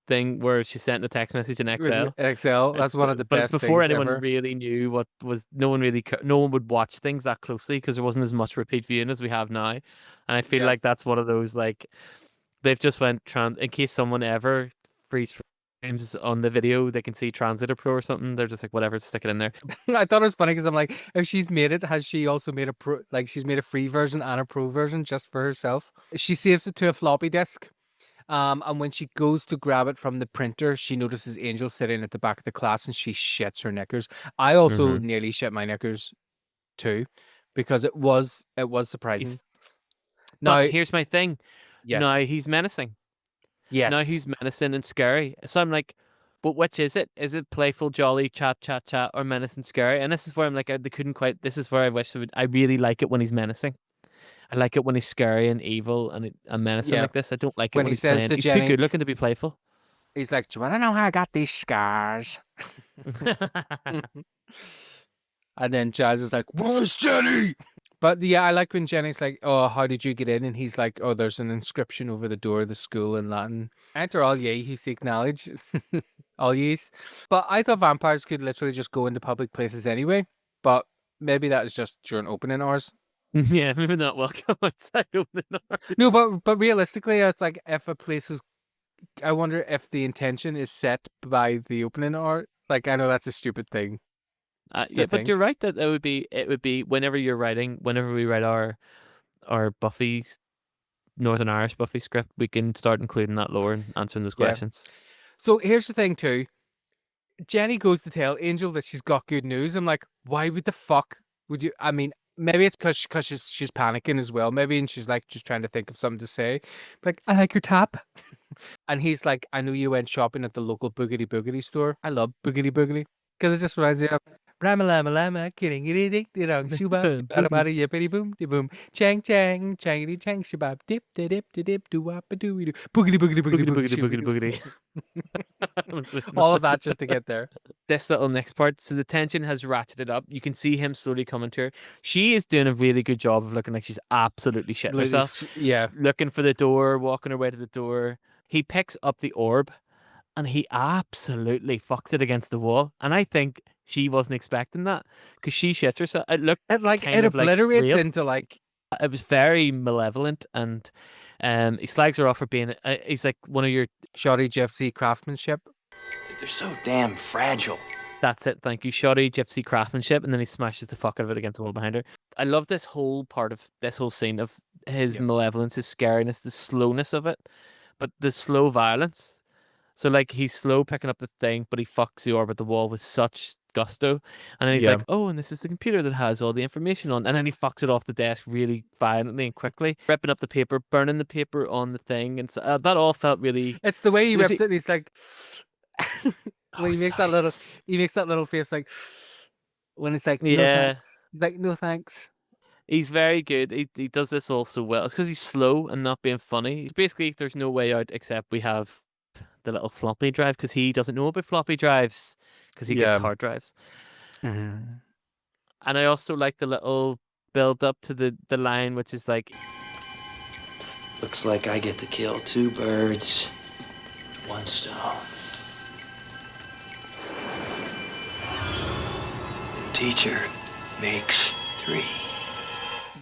S2: thing, where she sent a text message in Excel.
S1: Excel, that's one of the
S2: But it's
S1: best
S2: before
S1: things
S2: anyone
S1: ever.
S2: really knew what was. No one really. No one would watch things that closely because there wasn't as much repeat viewing as we have now. And I feel
S1: Yeah.
S2: like that's one of those, like, they've just went in case someone ever freeze frames on the video, they can see Translator Pro or something. They're just like, whatever, stick it in there.
S1: I thought it was funny because I'm like, if she's made it, has she also made a pro? Like she's made a free version and a pro version just for herself. She saves it to a floppy disk. And when she goes to grab it from the printer, she notices Angel sitting at the back of the class and she shits her knickers. I also nearly shit my knickers too, because it was surprising.
S2: But
S1: Now,
S2: here's my thing.
S1: yes,
S2: Now he's menacing.
S1: yes,
S2: Now he's menacing and scary. So I'm like, but which is it? Is it playful, jolly, chat, or menacing, scary? And this is where I'm like, they couldn't quite. This is where I wish I really like it when he's menacing. I like it when he's scary and evil and menacing
S1: Yeah.
S2: like this. I don't like it
S1: When
S2: when
S1: he
S2: he's
S1: says
S2: playing.
S1: to
S2: He's
S1: Jenny-
S2: too good looking to be playful.
S1: He's like, do you want to know how I got these scars? And then Giles is like, where's Jenny? But yeah, I like when Jenny's like, oh, how did you get in? And he's like, oh, there's an inscription over the door of the school in Latin. Enter all ye who seek knowledge. All ye's. But I thought vampires could literally just go into public places anyway. But maybe that is just during opening hours.
S2: Yeah, maybe not welcome outside opening hours.
S1: No, but realistically, it's like if a place is, I wonder if the intention is set by the opening hour. Like, I know that's a stupid thing.
S2: Yeah, but
S1: think.
S2: you're right that it would be whenever we write our Buffy Northern Irish Buffy script, we can start including that lore and answering those
S1: Yeah.
S2: questions.
S1: So here's the thing too. Jenny goes to tell Angel that she's got good news. I'm like, why would the fuck would you? I mean, maybe it's because she's panicking as well. Maybe, and she's like just trying to think of something to say. Like, I like your tap. And he's like, I know you went shopping at the local boogity boogity store. I love boogity boogity because it just reminds me of Rama Lama Lama, kidding it, dick, dong, shubab, bada bada, yippity boom, de boom, chang chang, changity chang, shabab, dip, de dip, de dip, do wap, a doo doo, boogity boogity boogity boogity boogity. All of that just to get there.
S2: This little next part, so the tension has ratcheted up. You can see him slowly coming to her. She is doing a really good job of looking like she's absolutely shitting herself.
S1: Yeah.
S2: Looking for the door, walking her way to the door. He picks up the orb and he absolutely fucks it against the wall. And I think she wasn't expecting that because she shits herself. It looked
S1: It
S2: kind of
S1: obliterates
S2: real.
S1: into like.
S2: It was very malevolent, and he slags her off for being. He's like one of your
S1: shoddy gypsy craftsmanship.
S6: They're so damn fragile.
S2: That's it, thank you. Shoddy gypsy craftsmanship, and then he smashes the fuck out of it against the wall behind her. I love this whole part of this whole scene of his malevolence, his scariness, the slowness of it, but the slow violence. So like he's slow picking up the thing, but he fucks the orb at the wall with such gusto. And then he's like, oh, and this is the computer that has all the information on. And then he fucks it off the desk really violently and quickly, ripping up the paper, burning the paper on the thing. And so, that all felt really...
S1: It's the way he rips it and he's like... when he makes that little face like... When it's like, no thanks. He's like, no thanks.
S2: He's very good. He does this all so well. It's because he's slow and not being funny. Basically, there's no way out except we have the little floppy drive because he doesn't know about floppy drives because he gets hard drives. And I also like the little build up to the line, which is like,
S6: Looks like I get to kill 2 birds, 1 stone. The teacher makes 3.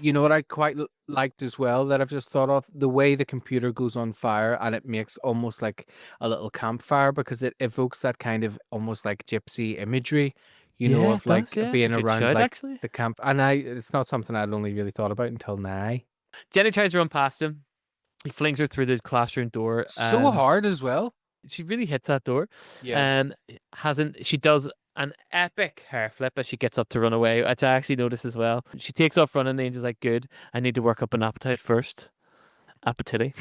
S1: You know what I quite liked as well that I've just thought of? The way the computer goes on fire and it makes almost like a little campfire because it evokes that kind of almost like gypsy imagery, you know, of like being around like the camp. And it's not something I'd only really thought about until now.
S2: Jenny tries to run past him. He flings her through the classroom door.
S1: So hard as well.
S2: She really hits that door.
S1: Yeah.
S2: She does an epic hair flip as she gets up to run away, which I actually noticed as well. She takes off running and Angel's like, good, I need to work up an appetite first. Appetite.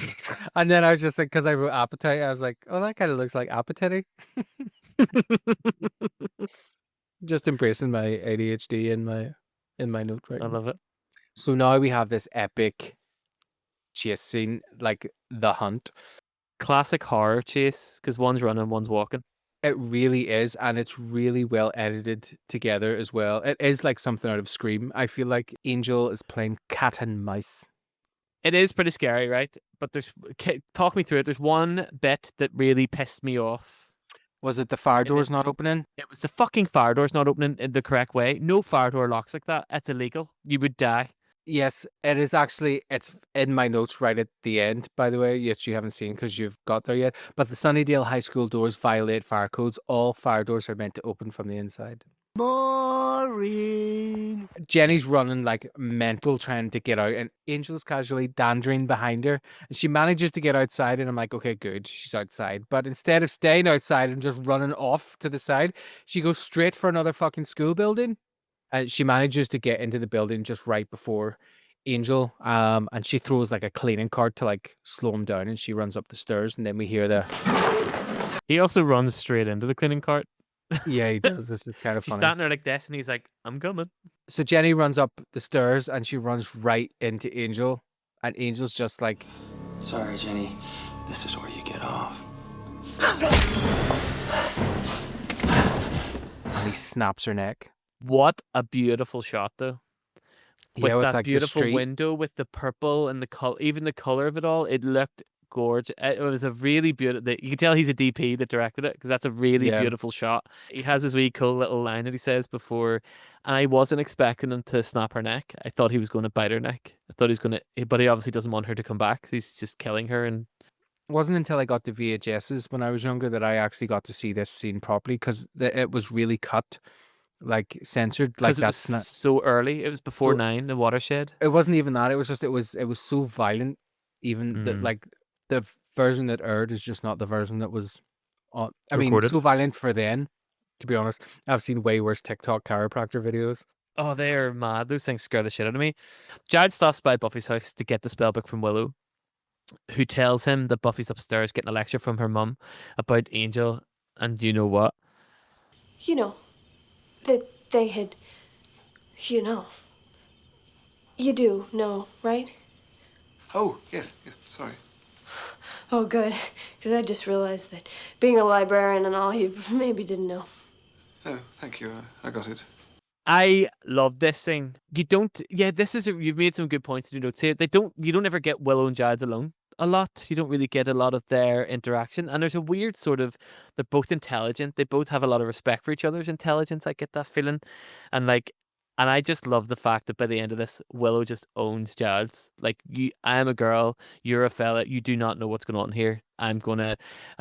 S1: And then I was just like, because I wrote appetite, I was like, oh, that kind of looks like appetite. Just embracing my ADHD in my note
S2: I
S1: writing.
S2: love it.
S1: So now we have this epic chase scene, like the hunt.
S2: Classic horror chase, because one's running, one's walking.
S1: It really is, and it's really well edited together as well. It is like something out of Scream. I feel like Angel is playing cat and mouse.
S2: It is pretty scary, right? But talk me through it. There's one bit that really pissed me off.
S1: Was it the fire doors not opening?
S2: It was the fucking fire doors not opening in the correct way. No fire door locks like that. It's illegal. You would die.
S1: Yes, it is actually. It's in my notes right at the end, by the way, which you haven't seen because you've got there yet. But the Sunnydale High School doors violate fire codes. All fire doors are meant to open from the inside. Boring. Jenny's running like mental trying to get out, and Angel's casually dandering behind her. And she manages to get outside, and I'm like, okay, good, she's outside. But instead of staying outside and just running off to the side, she goes straight for another fucking school building. And she manages to get into the building just right before Angel, and she throws like a cleaning cart to like slow him down, and she runs up the stairs, and then we hear the.
S2: He also runs straight into the cleaning cart.
S1: Yeah, he does. It's just kind of
S2: She's
S1: funny.
S2: standing there like this, and he's like, "I'm coming."
S1: So Jenny runs up the stairs, and she runs right into Angel, and Angel's just like,
S6: Sorry, Jenny. This is where you get off.
S1: and he snaps her neck.
S2: What a beautiful shot, though. With
S1: Yeah, with
S2: that
S1: like the
S2: beautiful
S1: street.
S2: window with the purple and the color, even the color of it all, it looked gorgeous. It was a really beautiful. You can tell he's a DP that directed it because that's a really
S1: Yeah.
S2: beautiful shot. He has his wee cool little line that he says before, and I wasn't expecting him to snap her neck. I thought he was going to bite her neck. I thought he was going to, but he obviously doesn't want her to come back. So he's just killing her. And
S1: It wasn't until I got the VHSs when I was younger that I actually got to see this scene properly because it was really cut, like censored, like
S2: because it was
S1: that's not.
S2: so early, it was before
S1: So-
S2: 9, the watershed.
S1: It wasn't even that. It was just it was so violent. Even that
S2: Mm.
S1: like the version that aired is just not the version that was. I mean,
S2: Recorded.
S1: so violent for then. To be honest, I've seen way worse TikTok chiropractor videos.
S2: Oh, they are mad. Those things scare the shit out of me. Giles stops by Buffy's house to get the spellbook from Willow, who tells him that Buffy's upstairs getting a lecture from her mum about Angel. And you know what?
S3: You know, that they had. You know. You do know, right?
S8: Oh, yes, sorry.
S3: Oh, good. Because I just realized that being a librarian and all, you maybe didn't know.
S8: Oh, thank you. I got it.
S2: I love this scene. You don't. Yeah, you've made some good points in your notes here. You don't ever get Willow and Giles alone a lot. You don't really get a lot of their interaction. And there's a weird sort of, they're both intelligent. They both have a lot of respect for each other's intelligence. I get that feeling. And I just love the fact that by the end of this, Willow just owns Giles. Like, I am a girl, you're a fella, you do not know what's going on here. And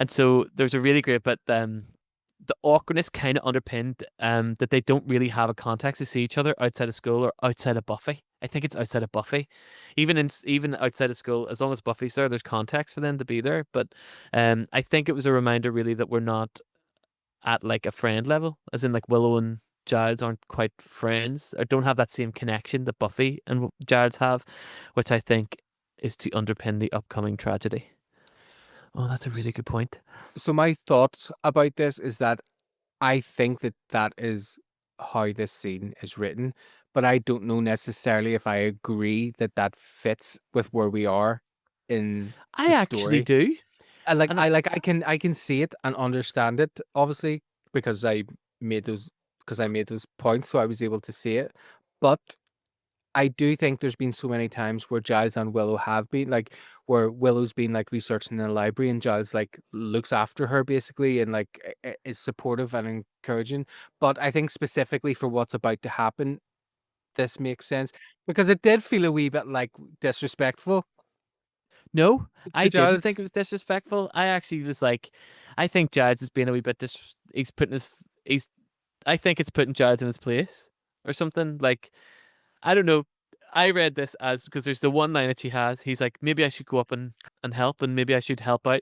S2: so there's a really great bit, the awkwardness kind of underpinned that they don't really have a context to see each other outside of school or outside of Buffy. I think it's outside of Buffy. Even outside of school, as long as Buffy's there, there's context for them to be there. But I think it was a reminder really that we're not at like a friend level, as in like Willow and Giles aren't quite friends or don't have that same connection that Buffy and Giles have, which I think is to underpin the upcoming tragedy. Oh, that's a really good point.
S1: So my thoughts about this is that I think that is how this scene is written, but I don't know necessarily if I agree that fits with where we are in
S2: I
S1: the
S2: actually
S1: story.
S2: do. And
S1: I can see it and understand it, obviously, because I made those points, so I was able to see it. But I do think there's been so many times where Giles and Willow have been like where Willow's been like researching in the library and Giles like looks after her basically and like is supportive and encouraging. But I think specifically for what's about to happen, this makes sense because it did feel a wee bit like disrespectful.
S2: No, I didn't
S1: Giles.
S2: think it was disrespectful. I actually was like, I think Giles is being a wee bit I think it's putting Giles in his place or something. Like, I don't know. I read this as, because there's the one line that she has. He's like, maybe I should go up and help, and maybe I should help out.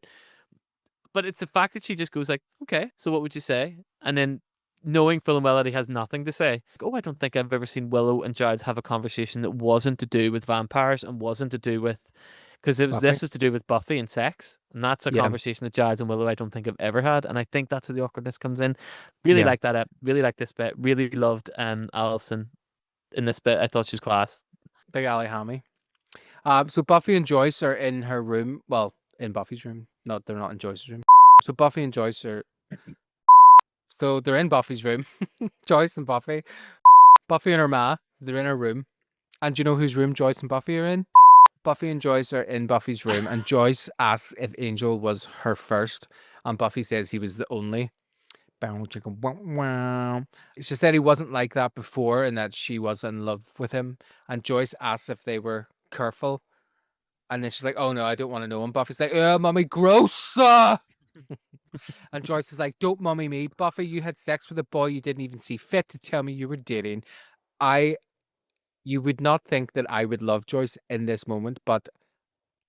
S2: But it's the fact that she just goes like, okay, so what would you say? And then knowing full and well that he has nothing to say. Like, oh, I don't think I've ever seen Willow and Giles have a conversation that wasn't to do with vampires and wasn't to do with because
S1: Buffy?
S2: this was to do with Buffy and sex, and that's a
S1: Yeah.
S2: conversation that Giles and Willow I don't think have ever had, and I think that's where the awkwardness comes in. Really
S1: Yeah.
S2: like that. Really like this bit. Really loved Alison in this bit. I thought she was class.
S1: Big Alley Hammy. So Buffy and Joyce are in her room. Well, in Buffy's room. No, they're not in Joyce's room. So Buffy and Joyce are. So they're in Buffy's room. Joyce and Buffy. Buffy and her ma. They're in her room. And do you know whose room Joyce and Buffy are in? Buffy and Joyce are in Buffy's room, and Joyce asks if Angel was her first, and Buffy says he was the only. Bow, chicka, wow, wow. She said he wasn't like that before, and that she was in love with him. And Joyce asks if they were careful, and then she's like, "Oh no, I don't want to know." And Buffy's like, "Oh, mommy, gross!" And Joyce is like, "Don't mummy me, Buffy. You had sex with a boy you didn't even see fit to tell me you were dating." You would not think that I would love Joyce in this moment, but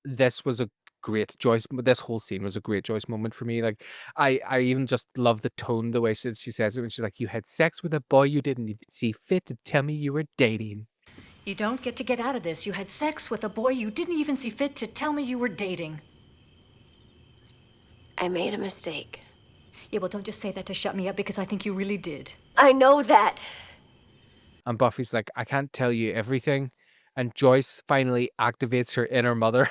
S1: this was a great Joyce. This whole scene was a great Joyce moment for me. Like, I even just love the tone, the way she says it when she's like, "You had sex with a boy you didn't even see fit to tell me you were dating."
S12: You don't get out of this. You had sex with a boy you didn't even see fit to tell me you were dating.
S3: I made a mistake.
S12: Yeah, well, don't just say that to shut me up, because I think you really did.
S3: I know that.
S1: And Buffy's like, "I can't tell you everything." And Joyce finally activates her inner mother.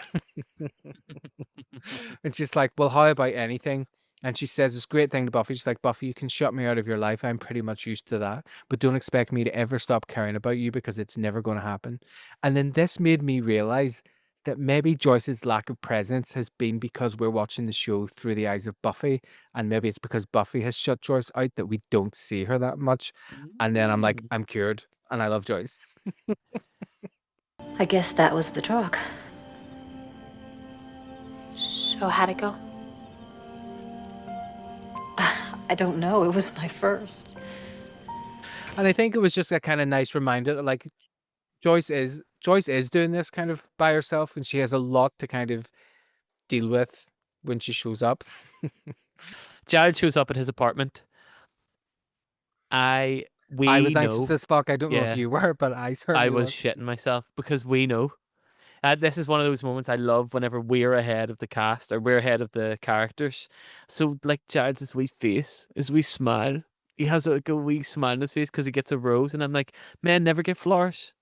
S1: And she's like, "Well, how about anything?" And she says this great thing to Buffy. She's like, "Buffy, you can shut me out of your life. I'm pretty much used to that. But don't expect me to ever stop caring about you, because it's never going to happen." And then this made me realize that maybe Joyce's lack of presence has been because we're watching the show through the eyes of Buffy. And maybe it's because Buffy has shut Joyce out that we don't see her that much. And then I'm like, I'm cured. And I love Joyce.
S12: I guess that was the talk.
S3: So how'd it go?
S12: I don't know. It was my first.
S1: And I think it was just a kind of nice reminder that, like, Joyce is doing this kind of by herself, and she has a lot to kind of deal with when she shows up.
S2: Giles shows up at his apartment. I
S1: was anxious as fuck. I don't know
S2: Yeah.
S1: if you were, but I certainly
S2: I was shitting myself because we know. This is one of those moments I love whenever we're ahead of the cast or we're ahead of the characters. So, like, Giles' wee face, his wee smile. He has like a wee smile on his face because he gets a rose, and I'm like, men never get flowers.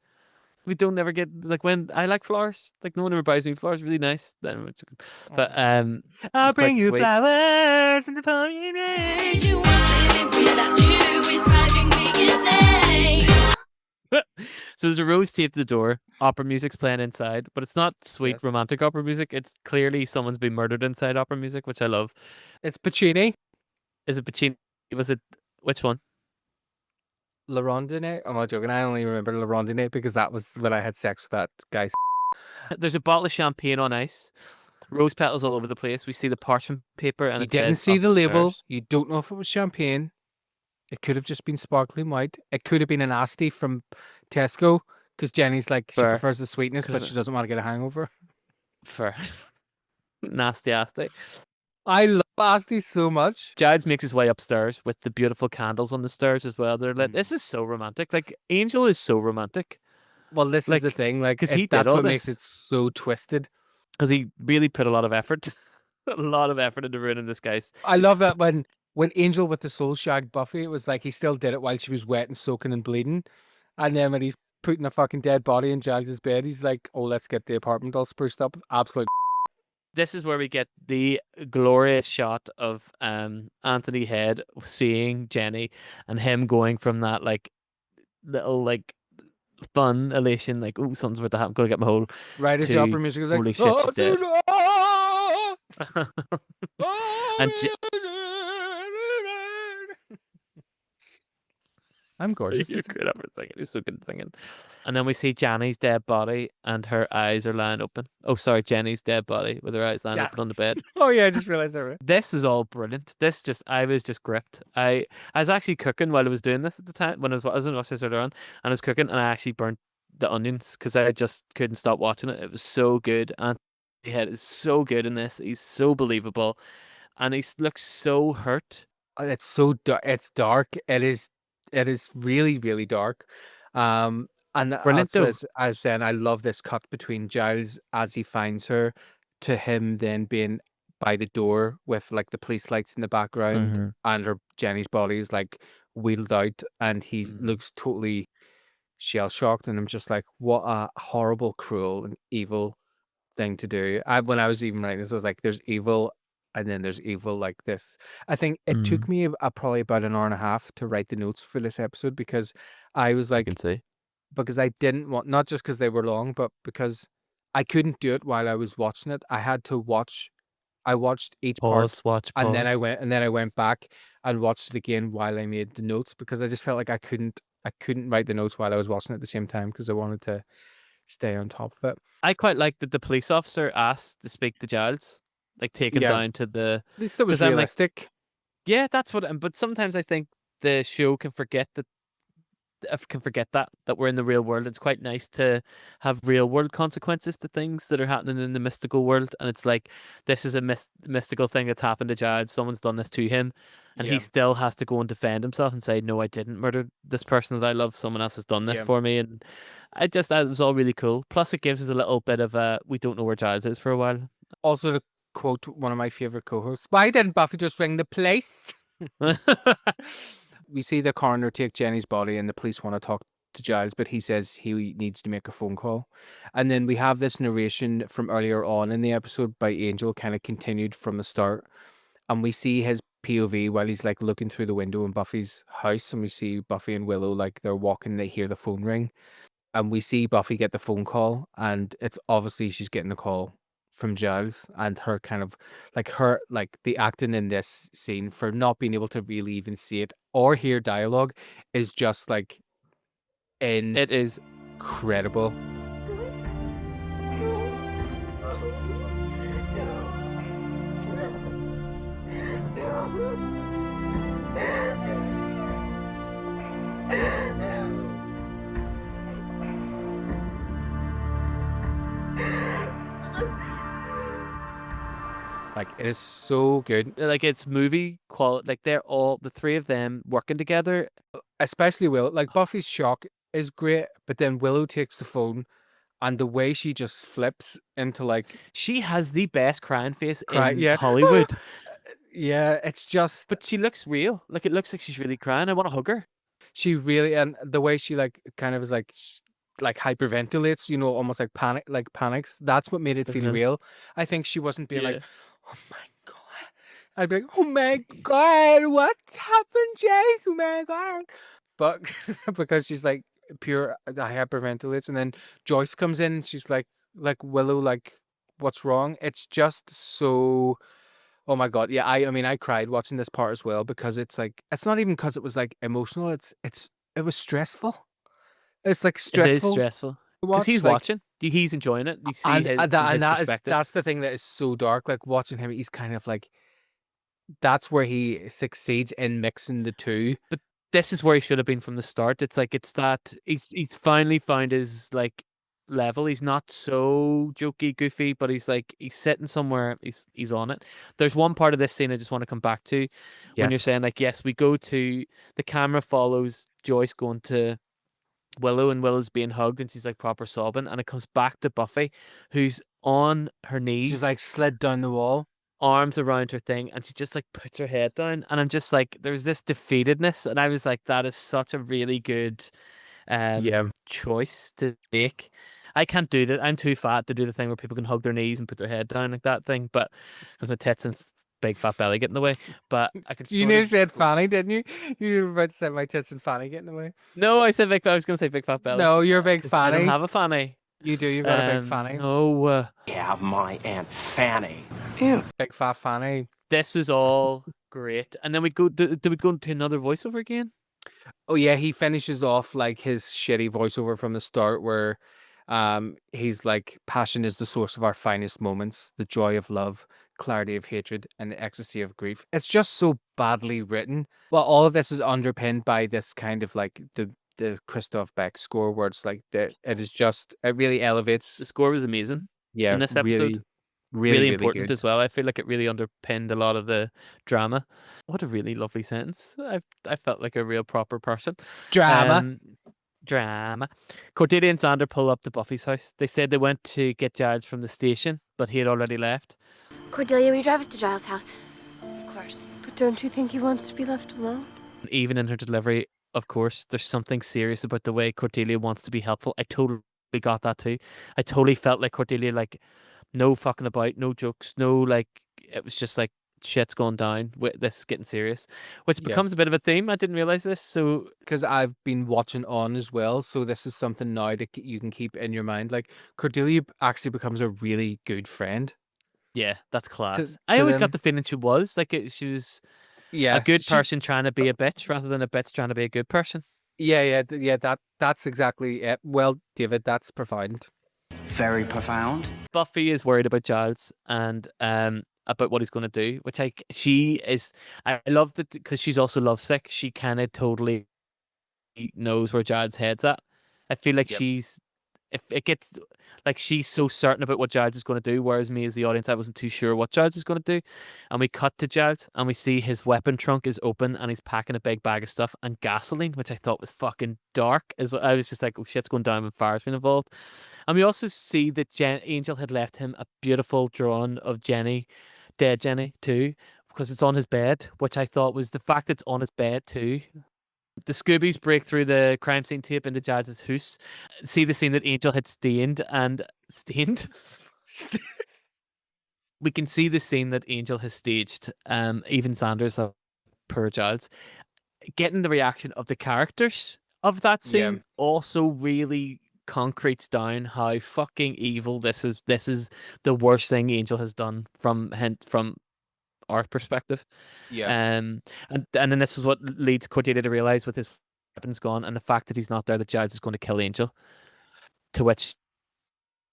S2: We don't never get, like, when I like flowers, like, no one ever buys me flowers. Really nice. But
S1: I'll
S2: it's
S1: bring
S2: quite
S1: you
S2: sweet.
S1: flowers in the pouring rain.
S2: So there's a rose taped to the door. Opera music's playing inside, but it's not sweet
S1: Yes.
S2: romantic opera music. It's clearly someone's been murdered inside opera music, which I love.
S1: It's Puccini.
S2: Is it Puccini? Was it which one?
S1: La Rondine. I'm not joking. I only remember La Rondine because that was when I had sex with that guy.
S2: There's a bottle of champagne on ice. Rose petals all over the place. We see the parchment paper, and
S1: You
S2: it
S1: didn't
S2: says
S1: see the label.
S2: upstairs.
S1: You don't know if it was champagne. It could have just been sparkling white. It could have been an Asti from Tesco, because Jenny's like, she
S2: Fair.
S1: prefers the sweetness, but
S2: Could've-
S1: she doesn't want to get a hangover.
S2: For nasty Asti.
S1: I love Asti so much.
S2: Giles makes his way upstairs with the beautiful candles on the stairs as well. They're lit. This is so romantic. Like, Angel is so romantic
S1: Well, this
S2: Like,
S1: is the thing. Like,
S2: 'cause he did
S1: that's
S2: all
S1: what makes
S2: this.
S1: it so twisted.
S2: because he really put a lot of effort, a lot of effort into ruining this guy's.
S1: I love that when Angel with the soul shagged Buffy, it was like he still did it while she was wet and soaking and bleeding. And then when he's putting a fucking dead body in Giles' bed, he's like, "Oh, let's get the apartment all spruced up." Absolute.
S2: This is where we get the glorious shot of Anthony Head seeing Jenny and him going from that like little like fun elation, like, oh, something's about to happen, gonna get my whole
S1: Right as the
S2: to,
S1: opera music is like,
S2: holy shit, she's dead. And
S1: I'm gorgeous.
S2: You're great at singing. You're so good at singing. And then we see Jenny's dead body, and her eyes are lying open. Oh, sorry, Jenny's dead body with her eyes lying
S1: Yeah.
S2: open on the bed.
S1: Oh yeah, I just realized that. Right?
S2: This was all brilliant. I was just gripped. I was actually cooking while I was doing this at the time when I was in Russia earlier on, and I was cooking, and I actually burnt the onions because I just couldn't stop watching it. It was so good, and Head is so good in this. He's so believable, and he looks so hurt.
S1: It's so dark. It's dark. It is really, really dark. And
S2: Brilliant
S1: that's what
S2: though.
S1: I was saying. I love this cut between Giles as he finds her to him then being by the door with like the police lights in the background
S2: Mm-hmm.
S1: and her Jenny's body is like wheeled out and he looks totally shell shocked. And I'm just like, what a horrible, cruel, and evil thing to do. When I was even writing this, I was like, there's evil and then there's evil like this. I think it took me probably about an hour and a half to write the notes for this episode because I was
S2: I
S1: like,
S2: can see.
S1: because I didn't want, not just because they were long, but because I couldn't do it while I was watching it. I had to watch. I watched each part,
S2: Watch,
S1: and then I
S2: pause.
S1: went back and watched it again while I made the notes because I just felt like I couldn't write the notes while I was watching it at the same time because I wanted to stay on top of it.
S2: I quite like that the police officer asked to speak to Giles, like take him
S1: Yeah.
S2: down to the.
S1: At least it was
S2: 'Cause I'm like,
S1: realistic.
S2: Yeah, that's what. But sometimes I think the show can forget that. That we're in the real world. It's quite nice to have real world consequences to things that are happening in the mystical world, and it's like this is a mystical thing that's happened to Giles. Someone's done this to him, and
S1: Yeah.
S2: he still has to go and defend himself and say, "No, I didn't murder this person that I love. Someone else has done this
S1: Yeah.
S2: for me." And it was all really cool. Plus, it gives us a little bit of we don't know where Giles is for a while.
S1: Also, to quote one of my favorite co-hosts, "Why didn't Buffy just ring the police?" We see the coroner take Jenny's body and the police want to talk to Giles, but he says he needs to make a phone call. And then we have this narration from earlier on in the episode by Angel kind of continued from the start. And we see his POV while he's like looking through the window in Buffy's house. And we see Buffy and Willow like they're walking, they hear the phone ring. And we see Buffy get the phone call. And it's obviously she's getting the call from Giles, and her kind of like the acting in this scene for not being able to really even see it or hear dialogue is just like
S2: It is
S1: incredible. Like it is so good.
S2: like it's movie quality. Like they're all the three of them working together.
S1: Especially Willow. Like Buffy's shock is great, but then Willow takes the phone and the way she just flips into like
S2: She has the best crying face in
S1: yeah.
S2: Hollywood.
S1: Yeah, it's just
S2: But she looks real. Like it looks like she's really crying. I want to hug her.
S1: she really, and the way she like kind of is like hyperventilates, you know, almost like panics. That's what made it feel
S2: Mhm.
S1: real. I think she wasn't being like,
S2: Yeah.
S1: oh my god. I'd be like, oh my god, what happened, Jace? Oh my god. But because she's like pure hyperventilates, and then Joyce comes in and she's like Willow, like, what's wrong? It's just so. Oh my god, yeah. I mean, I cried watching this part as well because it's like it's not even because it was like emotional. It was stressful. It's like
S2: It is
S1: stressful.
S2: stressful
S1: to
S2: because
S1: watch,
S2: he's
S1: like,
S2: watching. He's enjoying it. You see
S1: and
S2: his,
S1: that
S2: from
S1: and
S2: his
S1: that is
S2: perspective.
S1: that's the thing that is so dark. Like watching him, he's kind of like that's where he succeeds in mixing the two.
S2: But this is where he should have been from the start. It's like it's that he's finally found his like level. He's not so jokey, goofy, but he's sitting somewhere. He's on it. There's one part of this scene I just want to come back to when you're
S1: Yes.
S2: saying like, yes, we go to the camera follows Joyce going to Willow, and Willow's being hugged and she's like proper sobbing, and it comes back to Buffy who's on her knees.
S1: She's like slid down the wall.
S2: Arms around her thing, and she just like puts her head down, and I'm just like there's this defeatedness, and I was like that is such a really good
S1: Yeah.
S2: choice to make. I can't do that. I'm too fat to do the thing where people can hug their knees and put their head down like that thing, but because my tits and big fat belly get in the way. But I can
S1: You
S2: sort
S1: nearly
S2: of...
S1: said Fanny, didn't you? You were about to say my tits and Fanny get in the way.
S2: No, I said big. I was going to say big fat belly.
S1: No, you're a big
S2: 'cause I
S1: Fanny.
S2: don't have a fanny.
S1: You do. You've got a big Fanny.
S2: No.
S6: Yeah, my Aunt Fanny.
S1: Big fat Fanny.
S2: This was all great, and then we go. Do we go into another voiceover again?
S1: Oh yeah, he finishes off like his shitty voiceover from the start where he's like, passion is the source of our finest moments, the joy of love, clarity of hatred, and the ecstasy of grief. It's just so badly written. Well, all of this is underpinned by this kind of like the Christoph Beck score where it's like it really elevates.
S2: The score was amazing.
S1: Yeah,
S2: in this episode.
S1: really
S2: important
S1: good.
S2: as well. I feel like it really underpinned a lot of the drama. What a really lovely sentence. I felt like a real proper person.
S1: Drama.
S2: Drama. Cordelia and Xander pull up to Buffy's house. They said they went to get Giles from the station, but he had already left.
S5: Cordelia, will you drive us to Giles' house?
S3: Of course. But don't you think he wants to be left alone?
S2: Even in her delivery, of course, there's something serious about the way Cordelia wants to be helpful. I totally got that too. I totally felt like Cordelia, like, no fucking about, no jokes, no, like, it was just like, shit's going down, this is getting serious, which becomes a bit of a theme. I didn't realize this. So
S1: because I've been watching on as well, so this is something now that you can keep in your mind. Like Cordelia actually becomes a really good friend.
S2: yeah, that's class.
S1: To
S2: I always
S1: them.
S2: got the feeling she was like she was
S1: Yeah,
S2: a good person trying to be a bitch rather than a bitch trying to be a good person.
S1: Yeah. That's exactly it. Well, David, that's profound.
S6: Very profound.
S2: Buffy is worried about Giles and about what he's going to do, which she is. I love that because she's also lovesick. She kind of totally knows where Giles' head's at. I feel like she's. If it gets like she's so certain about what Giles is going to do, whereas me as the audience, I wasn't too sure what Giles is going to do. And we cut to Giles and we see his weapon trunk is open and he's packing a big bag of stuff and gasoline, which I thought was fucking dark. As I was just like, oh shit's going down when fire's been involved. And we also see that Angel had left him a beautiful drawing of Jenny, dead Jenny too, because it's on his bed, which I thought was the fact it's on his bed too. The Scoobies break through the crime scene tape into Giles' house, see the scene that Angel had stained. We can see the scene that Angel has staged. Even Sanders, poor Giles, getting the reaction of the characters of that scene also really concretes down how fucking evil this is. This is the worst thing Angel has done from our perspective. And then this is what leads Cordelia to realize with his weapons gone and the fact that he's not there that Giles is going to kill Angel. To which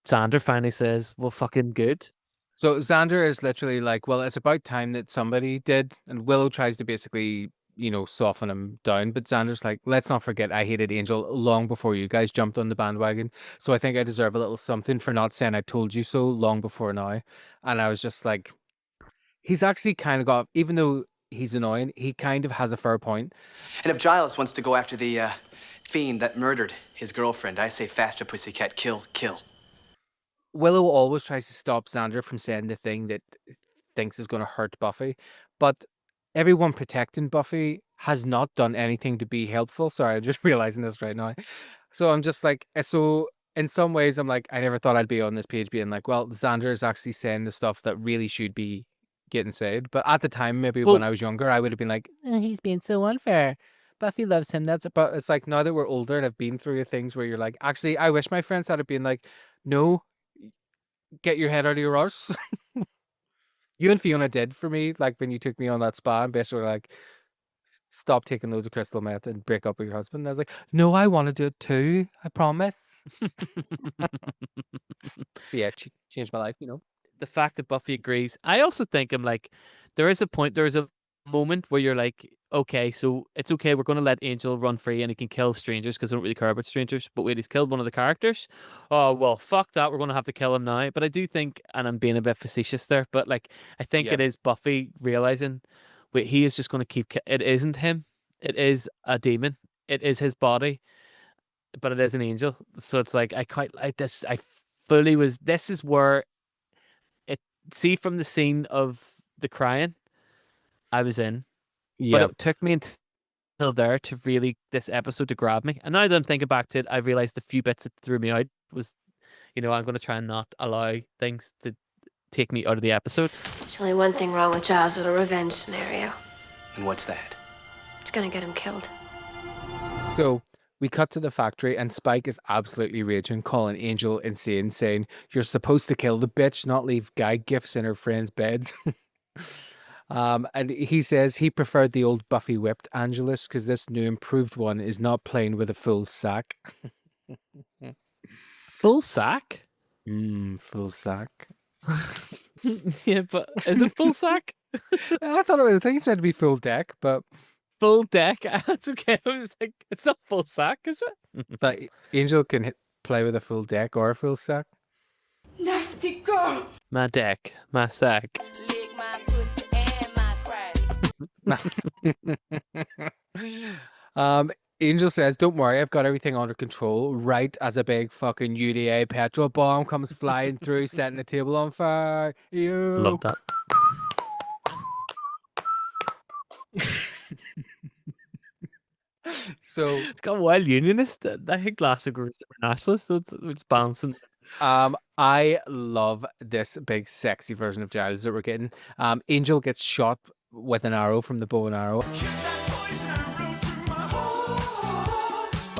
S2: Xander finally says, well, fucking good.
S1: So Xander is literally like, well, it's about time that somebody did. And Willow tries to basically, soften him down. But Xander's like, let's not forget, I hated Angel long before you guys jumped on the bandwagon. So I think I deserve a little something for not saying I told you so long before now. And I was just like, he's actually kind of got, even though he's annoying, he kind of has a fair point.
S6: And if Giles wants to go after the fiend that murdered his girlfriend, I say faster, pussycat, kill.
S1: Willow always tries to stop Xander from saying the thing that thinks is going to hurt Buffy, but everyone protecting Buffy has not done anything to be helpful. Sorry, I'm just realizing this right now. So I'm just like, so in some ways, I'm like, I never thought I'd be on this page being like, well, Xander is actually saying the stuff that really should be getting said. But at the time, maybe when I was younger, I would have been like, he's being so unfair. Buffy loves him. But it's like now that we're older and have been through things where you're like, actually, I wish my friends had been like, no, get your head out of your arse. You and Fiona did for me, like when you took me on that spa and basically like, stop taking loads of crystal meth and break up with your husband. And I was like, no, I want to do it too. I promise. Yeah, changed my life,
S2: The fact that Buffy agrees. I also think there is a moment where you're like, okay, so it's okay, we're going to let Angel run free and he can kill strangers because I don't really care about strangers, but wait, he's killed one of the characters. Oh, well, fuck that, we're going to have to kill him now. But I do think, and I'm being a bit facetious there, but like, I think it is Buffy realizing, wait, he is just going to keep, it isn't him, it is a demon, it is his body, but it is an angel. So it's like, I quite like this, this is where see from the scene of the crying, I was in. But it took me until there to really, this episode to grab me. And now that I'm thinking back to it, I realized the few bits that threw me out was, I'm going to try and not allow things to take me out of the episode.
S3: There's only one thing wrong with Giles' little revenge scenario.
S6: And what's that?
S3: It's gonna get him killed.
S1: So we cut to the factory and Spike is absolutely raging, calling Angel insane, saying, you're supposed to kill the bitch, not leave gag gifts in her friends' beds. And he says he preferred the old Buffy whipped Angelus because this new improved one is not playing with a full sack.
S2: Full sack?
S1: Full sack.
S2: Yeah, but is it full sack?
S1: I thought I think it said to be full deck, but
S2: full deck. That's okay. I was like, it's not full sack, is it?
S1: But Angel can play with a full deck or a full sack.
S11: Nasty girl.
S2: My deck, my sack.
S11: Lick my pussy and my scratch.
S1: Angel says, "Don't worry, I've got everything under control." Right as a big fucking UDA petrol bomb comes flying through, setting the table on fire. Ew.
S2: Love that.
S1: So,
S2: It's got wild unionist. I think Glasgow is nationalist, so it's balancing.
S1: I love this big sexy version of Giles that we're getting. Angel gets shot with an arrow from the bow and arrow.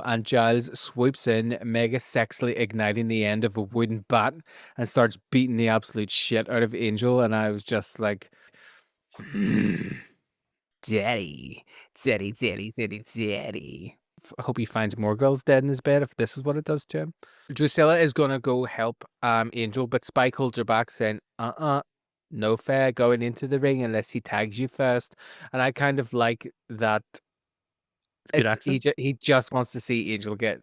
S1: And Giles swoops in, mega sexily igniting the end of a wooden bat and starts beating the absolute shit out of Angel. And I was just like, Daddy, Daddy, Daddy, Daddy, Daddy. I hope he finds more girls dead in his bed if this is what it does to him. Drusilla is going to go help Angel, but Spike holds her back saying, no fair going into the ring unless he tags you first. And I kind of like that.
S2: Good accent.
S1: He just wants to see Angel get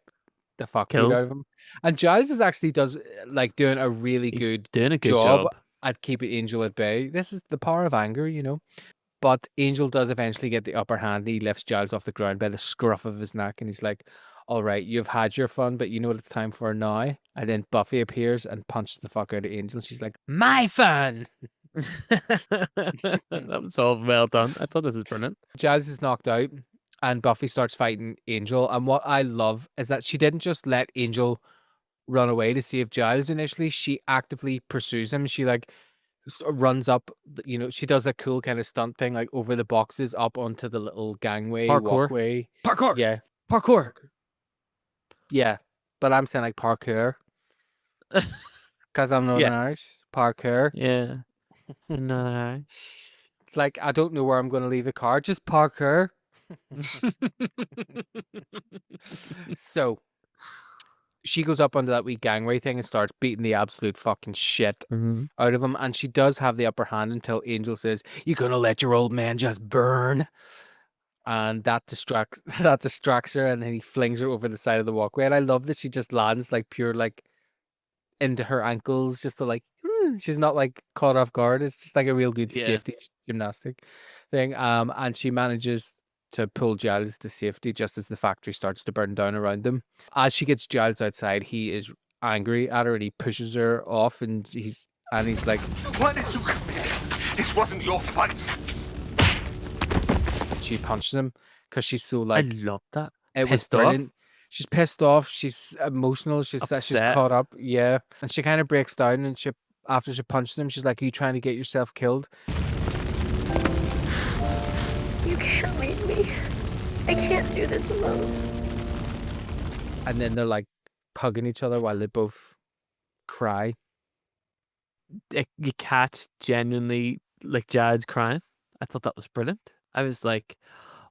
S1: the fuck beat
S2: Killed.
S1: out of him. And Giles is actually doing a really good
S2: Doing a good
S1: job
S2: job.
S1: at keeping Angel at bay. This is the power of anger, you know. But Angel does eventually get the upper hand. He lifts Giles off the ground by the scruff of his neck, and he's like, "All right, you've had your fun, but you know what it's time for now." And then Buffy appears and punches the fuck out of Angel. She's like, "My fun!"
S2: That was all well done. I thought this was brilliant.
S1: Giles is knocked out, and Buffy starts fighting Angel. And what I love is that she didn't just let Angel run away to save Giles initially. She actively pursues him. She runs up, you know, she does a cool kind of stunt thing, like over the boxes up onto the little gangway walkway.
S2: Parkour.
S1: Yeah.
S2: Parkour.
S1: Yeah. But I'm saying like parkour. Because I'm Northern Irish. Parkour.
S2: Yeah. No.
S1: Like, I don't know where I'm going to leave the car. Just parkour. So she goes up onto that wee gangway thing and starts beating the absolute fucking shit out of him. And she does have the upper hand until Angel says, "You're going to let your old man just burn." And that distracts her. And then he flings her over the side of the walkway. And I love that she just lands like pure, like into her ankles, just to like, she's not like caught off guard. It's just like a real good safety gymnastic thing. And she manages to pull Giles to safety just as the factory starts to burn down around them. As she gets Giles outside, he is angry at her and he pushes her off, and he's like,
S13: "Why did you come here? This wasn't your fight."
S1: She punches him because she's so like,
S2: I love that.
S1: It was brilliant. She's pissed off. She's emotional. She's caught up. Yeah, and she kind of breaks down. And after she punches him, she's like, "Are you trying to get yourself killed?"
S3: You can't leave me. I can't do this alone.
S1: And then they're like hugging each other while they both cry.
S2: You catch genuinely like Giles crying. I thought that was brilliant. I was like,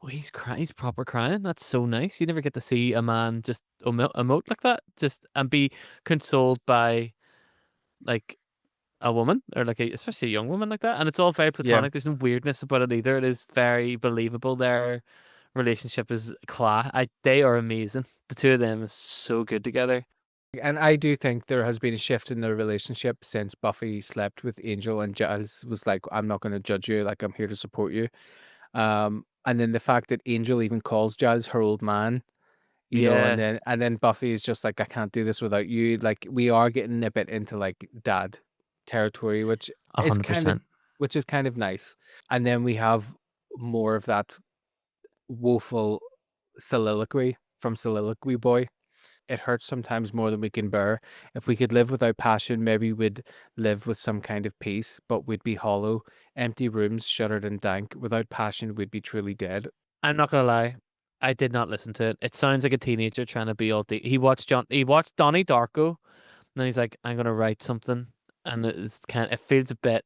S2: "Oh, he's crying. He's proper crying. That's so nice." You never get to see a man just emote like that, and be consoled by like a woman, or like especially a young woman like that. And it's all very platonic. There's no weirdness about it either. It is very believable. Their relationship is class. They are amazing. The two of them is so good together.
S1: And I do think there has been a shift in their relationship since Buffy slept with Angel, and Giles was like, "I'm not going to judge you. Like, I'm here to support you." And then the fact that Angel even calls Giles her old man, you know, and then Buffy is just like, "I can't do this without you." Like, we are getting a bit into like dad territory, which is
S2: 100%.
S1: kind of nice. And then we have more of that woeful soliloquy from Soliloquy Boy. It hurts sometimes more than we can bear. If we could live without passion, maybe we'd live with some kind of peace, but we'd be hollow, empty rooms, shuttered and dank. Without passion, we'd be truly dead.
S2: I'm not gonna lie, I did not listen to it. It sounds like a teenager trying to be all deep. He watched Donnie Darko, and then he's like, "I'm gonna write something," and it feels a bit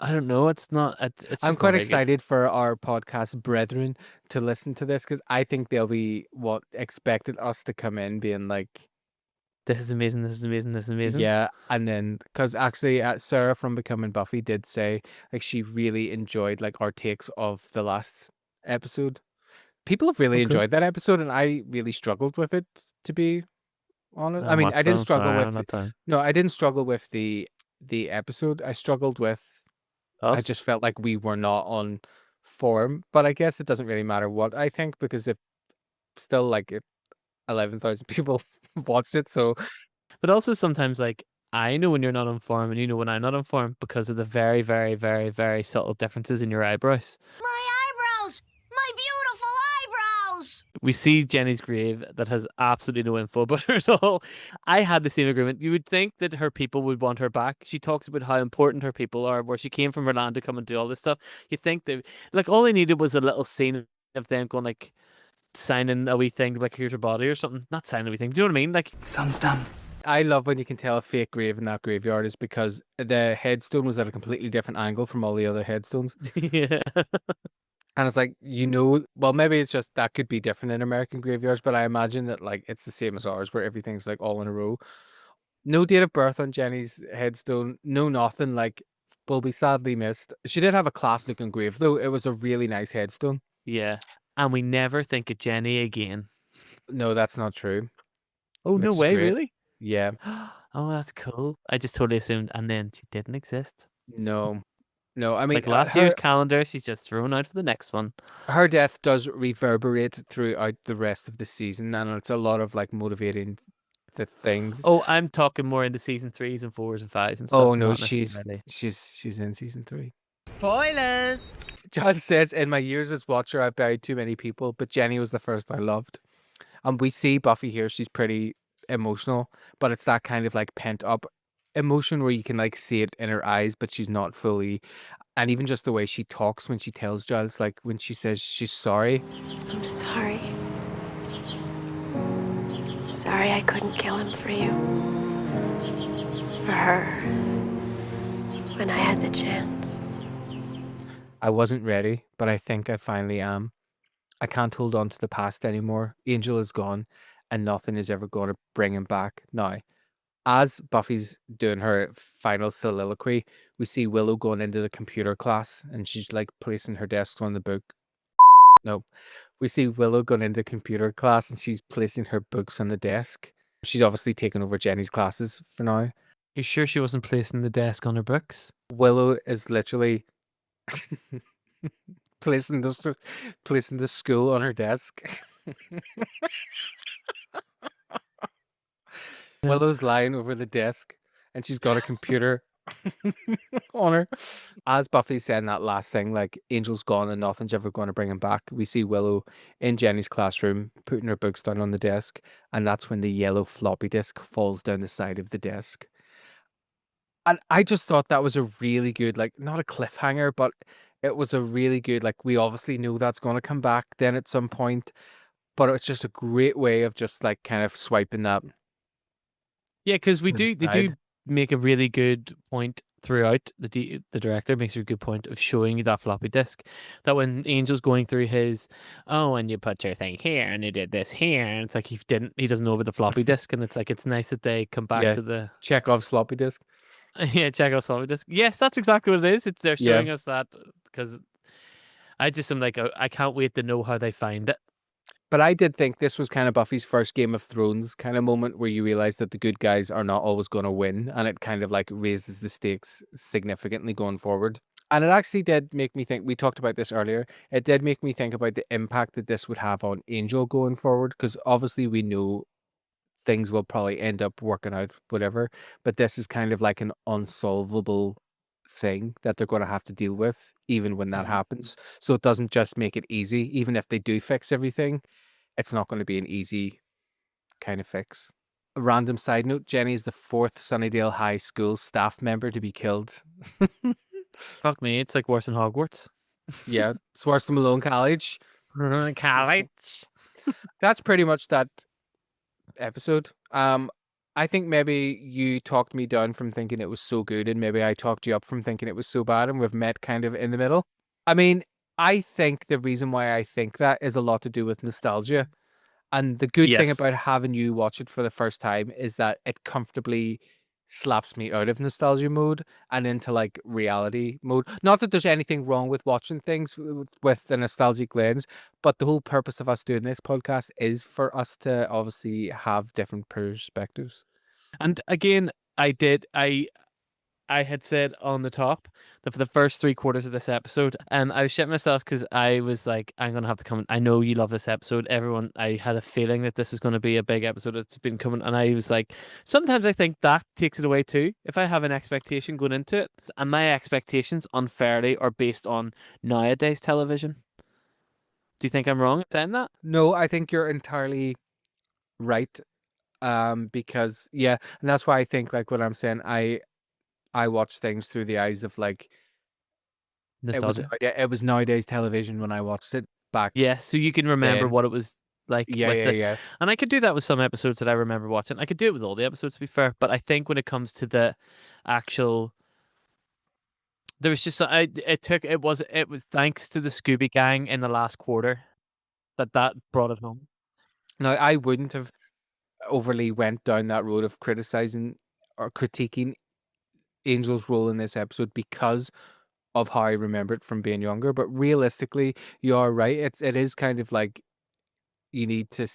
S2: I don't know. It's not. It's
S1: I'm
S2: just
S1: quite
S2: not
S1: excited for our podcast brethren to listen to this, because I think they'll be expected us to come in being like,
S2: "This is amazing. This is amazing. This is amazing."
S1: yeah. And then, because actually Sarah from Becoming Buffy did say like she really enjoyed like our takes of the last episode. People have really enjoyed that episode, and I really struggled with it, to be honest. I mean, I didn't struggle I didn't struggle with the episode. I struggled with I just felt like we were not on form, but I guess it doesn't really matter what I think because if still like 11,000 people watched it, so
S2: But also sometimes, like, I know when you're not on form and you know when I'm not on form because of the very, very, very, very subtle differences in your eyebrows.
S11: My eyebrows! My beautiful eyebrows!
S2: We see Jenny's grave that has absolutely no info about her at all. I had the same agreement. You would think that her people would want her back. She talks about how important her people are, where she came from her land to come and do all this stuff. You think that, like, all they needed was a little scene of them going, like, signing a wee thing, like, here's her body or something. Not signing a wee thing. Do you know what I mean? Like,
S6: Sounds dumb.
S1: I love when you can tell a fake grave in that graveyard is because the headstone was at a completely different angle from all the other headstones.
S2: yeah.
S1: And it's like, well, maybe it's just that could be different in American graveyards, but I imagine that like it's the same as ours where everything's like all in a row. No date of birth on Jenny's headstone, no nothing, like will be sadly missed. She did have a class looking grave though. It was a really nice headstone.
S2: Yeah. And we never think of Jenny again.
S1: No, that's not true.
S2: Oh,
S1: Which
S2: no
S1: is
S2: way,
S1: great.
S2: really?
S1: Yeah.
S2: Oh, that's cool. I just totally assumed, and then she didn't exist.
S1: No. I mean,
S2: Like last year's calendar, she's just thrown out for the next one.
S1: her death does reverberate throughout the rest of the season, and it's a lot of like motivating the things.
S2: Oh, I'm talking more into season 3s and 4s and 5s and stuff.
S1: Oh no,
S2: not
S1: she's
S2: necessarily-
S1: in season 3.
S11: Spoilers!
S1: John says, "In my years as watcher, I buried too many people, but Jenny was the first I loved." And we see Buffy here; she's pretty emotional, but it's that kind of like pent up emotion where you can like see it in her eyes, but she's not fully. And even just the way she talks when she tells Giles, like when she says she's sorry.
S3: I'm sorry. I'm sorry I couldn't kill him for you. For her. When I had the chance.
S1: I wasn't ready, but I think I finally am. I can't hold on to the past anymore. Angel is gone, and nothing is ever going to bring him back. Now, as Buffy's doing her final soliloquy, we see Willow going into the computer class, and she's like placing her desk on the book. No, we see Willow going into computer class, and she's placing her books on the desk. She's obviously taking over Jenny's classes for now.
S2: You sure she wasn't placing the desk on her books?
S1: Willow is literally placing the school on her desk. Willow's lying over the desk and she's got a computer on her. As Buffy's saying that last thing, like Angel's gone and nothing's ever going to bring him back, we see Willow in Jenny's classroom putting her books down on the desk, and that's when the yellow floppy disk falls down the side of the desk. And I just thought that was a really good, like, not a cliffhanger, but it was a really good, like, we obviously know that's going to come back then at some point, but it's just a great way of just, like, kind of swiping that.
S2: Yeah, because they do
S1: side.
S2: make a really good point throughout. The director makes a good point of showing you that floppy disk. That when Angel's going through his, and you put your thing here and you did this here, and it's like he doesn't know about the floppy disk, and it's like it's nice that they come back
S1: Yeah.
S2: to the
S1: Chekhov's floppy disk.
S2: yeah, check out floppy disk. Yes, that's exactly what it is. They're
S1: Yeah.
S2: showing us that because I just am like I can't wait to know how they find it.
S1: But I did think this was kind of Buffy's first Game of Thrones kind of moment where you realize that the good guys are not always going to win, and it kind of like raises the stakes significantly going forward. And it actually did make me think, we talked about this earlier, it did make me think about the impact that this would have on Angel going forward, because obviously we know things will probably end up working out, whatever, but this is kind of like an unsolvable thing that they're going to have to deal with even when that happens. So it doesn't just make it easy. Even if they do fix everything, it's not going to be an easy kind of fix. A random side note, Jenny is the 4th Sunnydale High School staff member to be killed.
S2: Fuck me, it's like worse than Hogwarts.
S1: Yeah, it's worse than Malone College.
S2: College.
S1: That's pretty much that episode. I think maybe you talked me down from thinking it was so good, and maybe I talked you up from thinking it was so bad, and we've met kind of in the middle. I mean, I think the reason why I think that is a lot to do with nostalgia. And the good thing
S2: Yes.
S1: about having you watch it for the first time is that it comfortably slaps me out of nostalgia mode and into like reality mode. Not that there's anything wrong with watching things with the nostalgic lens, but the whole purpose of us doing this podcast is for us to obviously have different perspectives.
S2: And again, I I had said on the top that for the first 3/4 of this episode, I was shitting myself because I was like, I'm gonna have to come. I know you love this episode, everyone. I had a feeling that this is gonna be a big episode. It's been coming, and I was like, sometimes I think that takes it away too. If I have an expectation going into it, and my expectations unfairly are based on nowadays television. Do you think I'm wrong in saying that?
S1: No, I think you're entirely right. Because yeah, and that's why I think like what I'm saying, I watch things through the eyes of like
S2: Nostalgia.
S1: it was nowadays television when I watched it back.
S2: Yeah, so you can remember
S1: then.
S2: what it was like.
S1: Yeah,
S2: with
S1: yeah,
S2: the,
S1: yeah.
S2: And I could do that with some episodes that I remember watching. I could do it with all the episodes, to be fair. But I think when it comes to the actual, there was just it was thanks to the Scooby Gang in the last quarter that brought it home.
S1: Now I wouldn't have overly went down that road of criticizing or critiquing Angel's role in this episode because of how I remember it from being younger. But realistically, you are right. It is kind of like you need to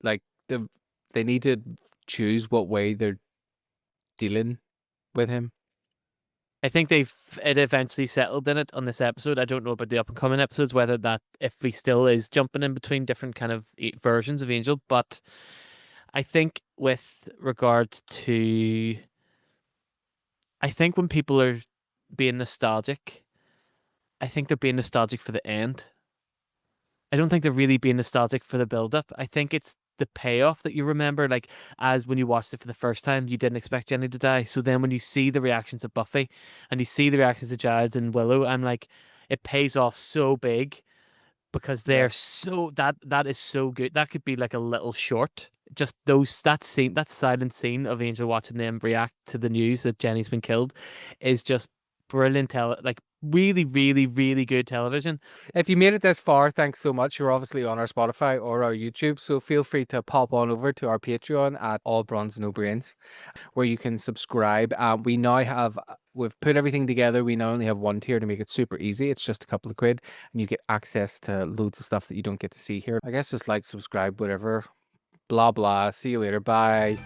S1: like they need to choose what way they're dealing with him.
S2: I think it eventually settled in it on this episode. I don't know about the up and coming episodes, whether that if he still is jumping in between different kind of versions of Angel, but I think with regards to, I think when people are being nostalgic, I think they're being nostalgic for the end. I don't think they're really being nostalgic for the build up. I think it's the payoff that you remember, like as when you watched it for the first time, you didn't expect Jenny to die. So then when you see the reactions of Buffy and you see the reactions of Giles and Willow, I'm like, it pays off so big because they're so that is so good. That could be like a little short. Just that scene, that silent scene of Angel watching them react to the news that Jenny's been killed is just brilliant like really, really, really good television.
S1: If you made it this far, thanks so much. You're obviously on our Spotify or our YouTube, so feel free to pop on over to our Patreon at All Bronze No Brains, where you can subscribe. We now have we've put everything together. We now only have one tier to make it super easy. It's just a couple of quid, and you get access to loads of stuff that you don't get to see here. I guess just like, subscribe, whatever. Blah blah. See you later. Bye.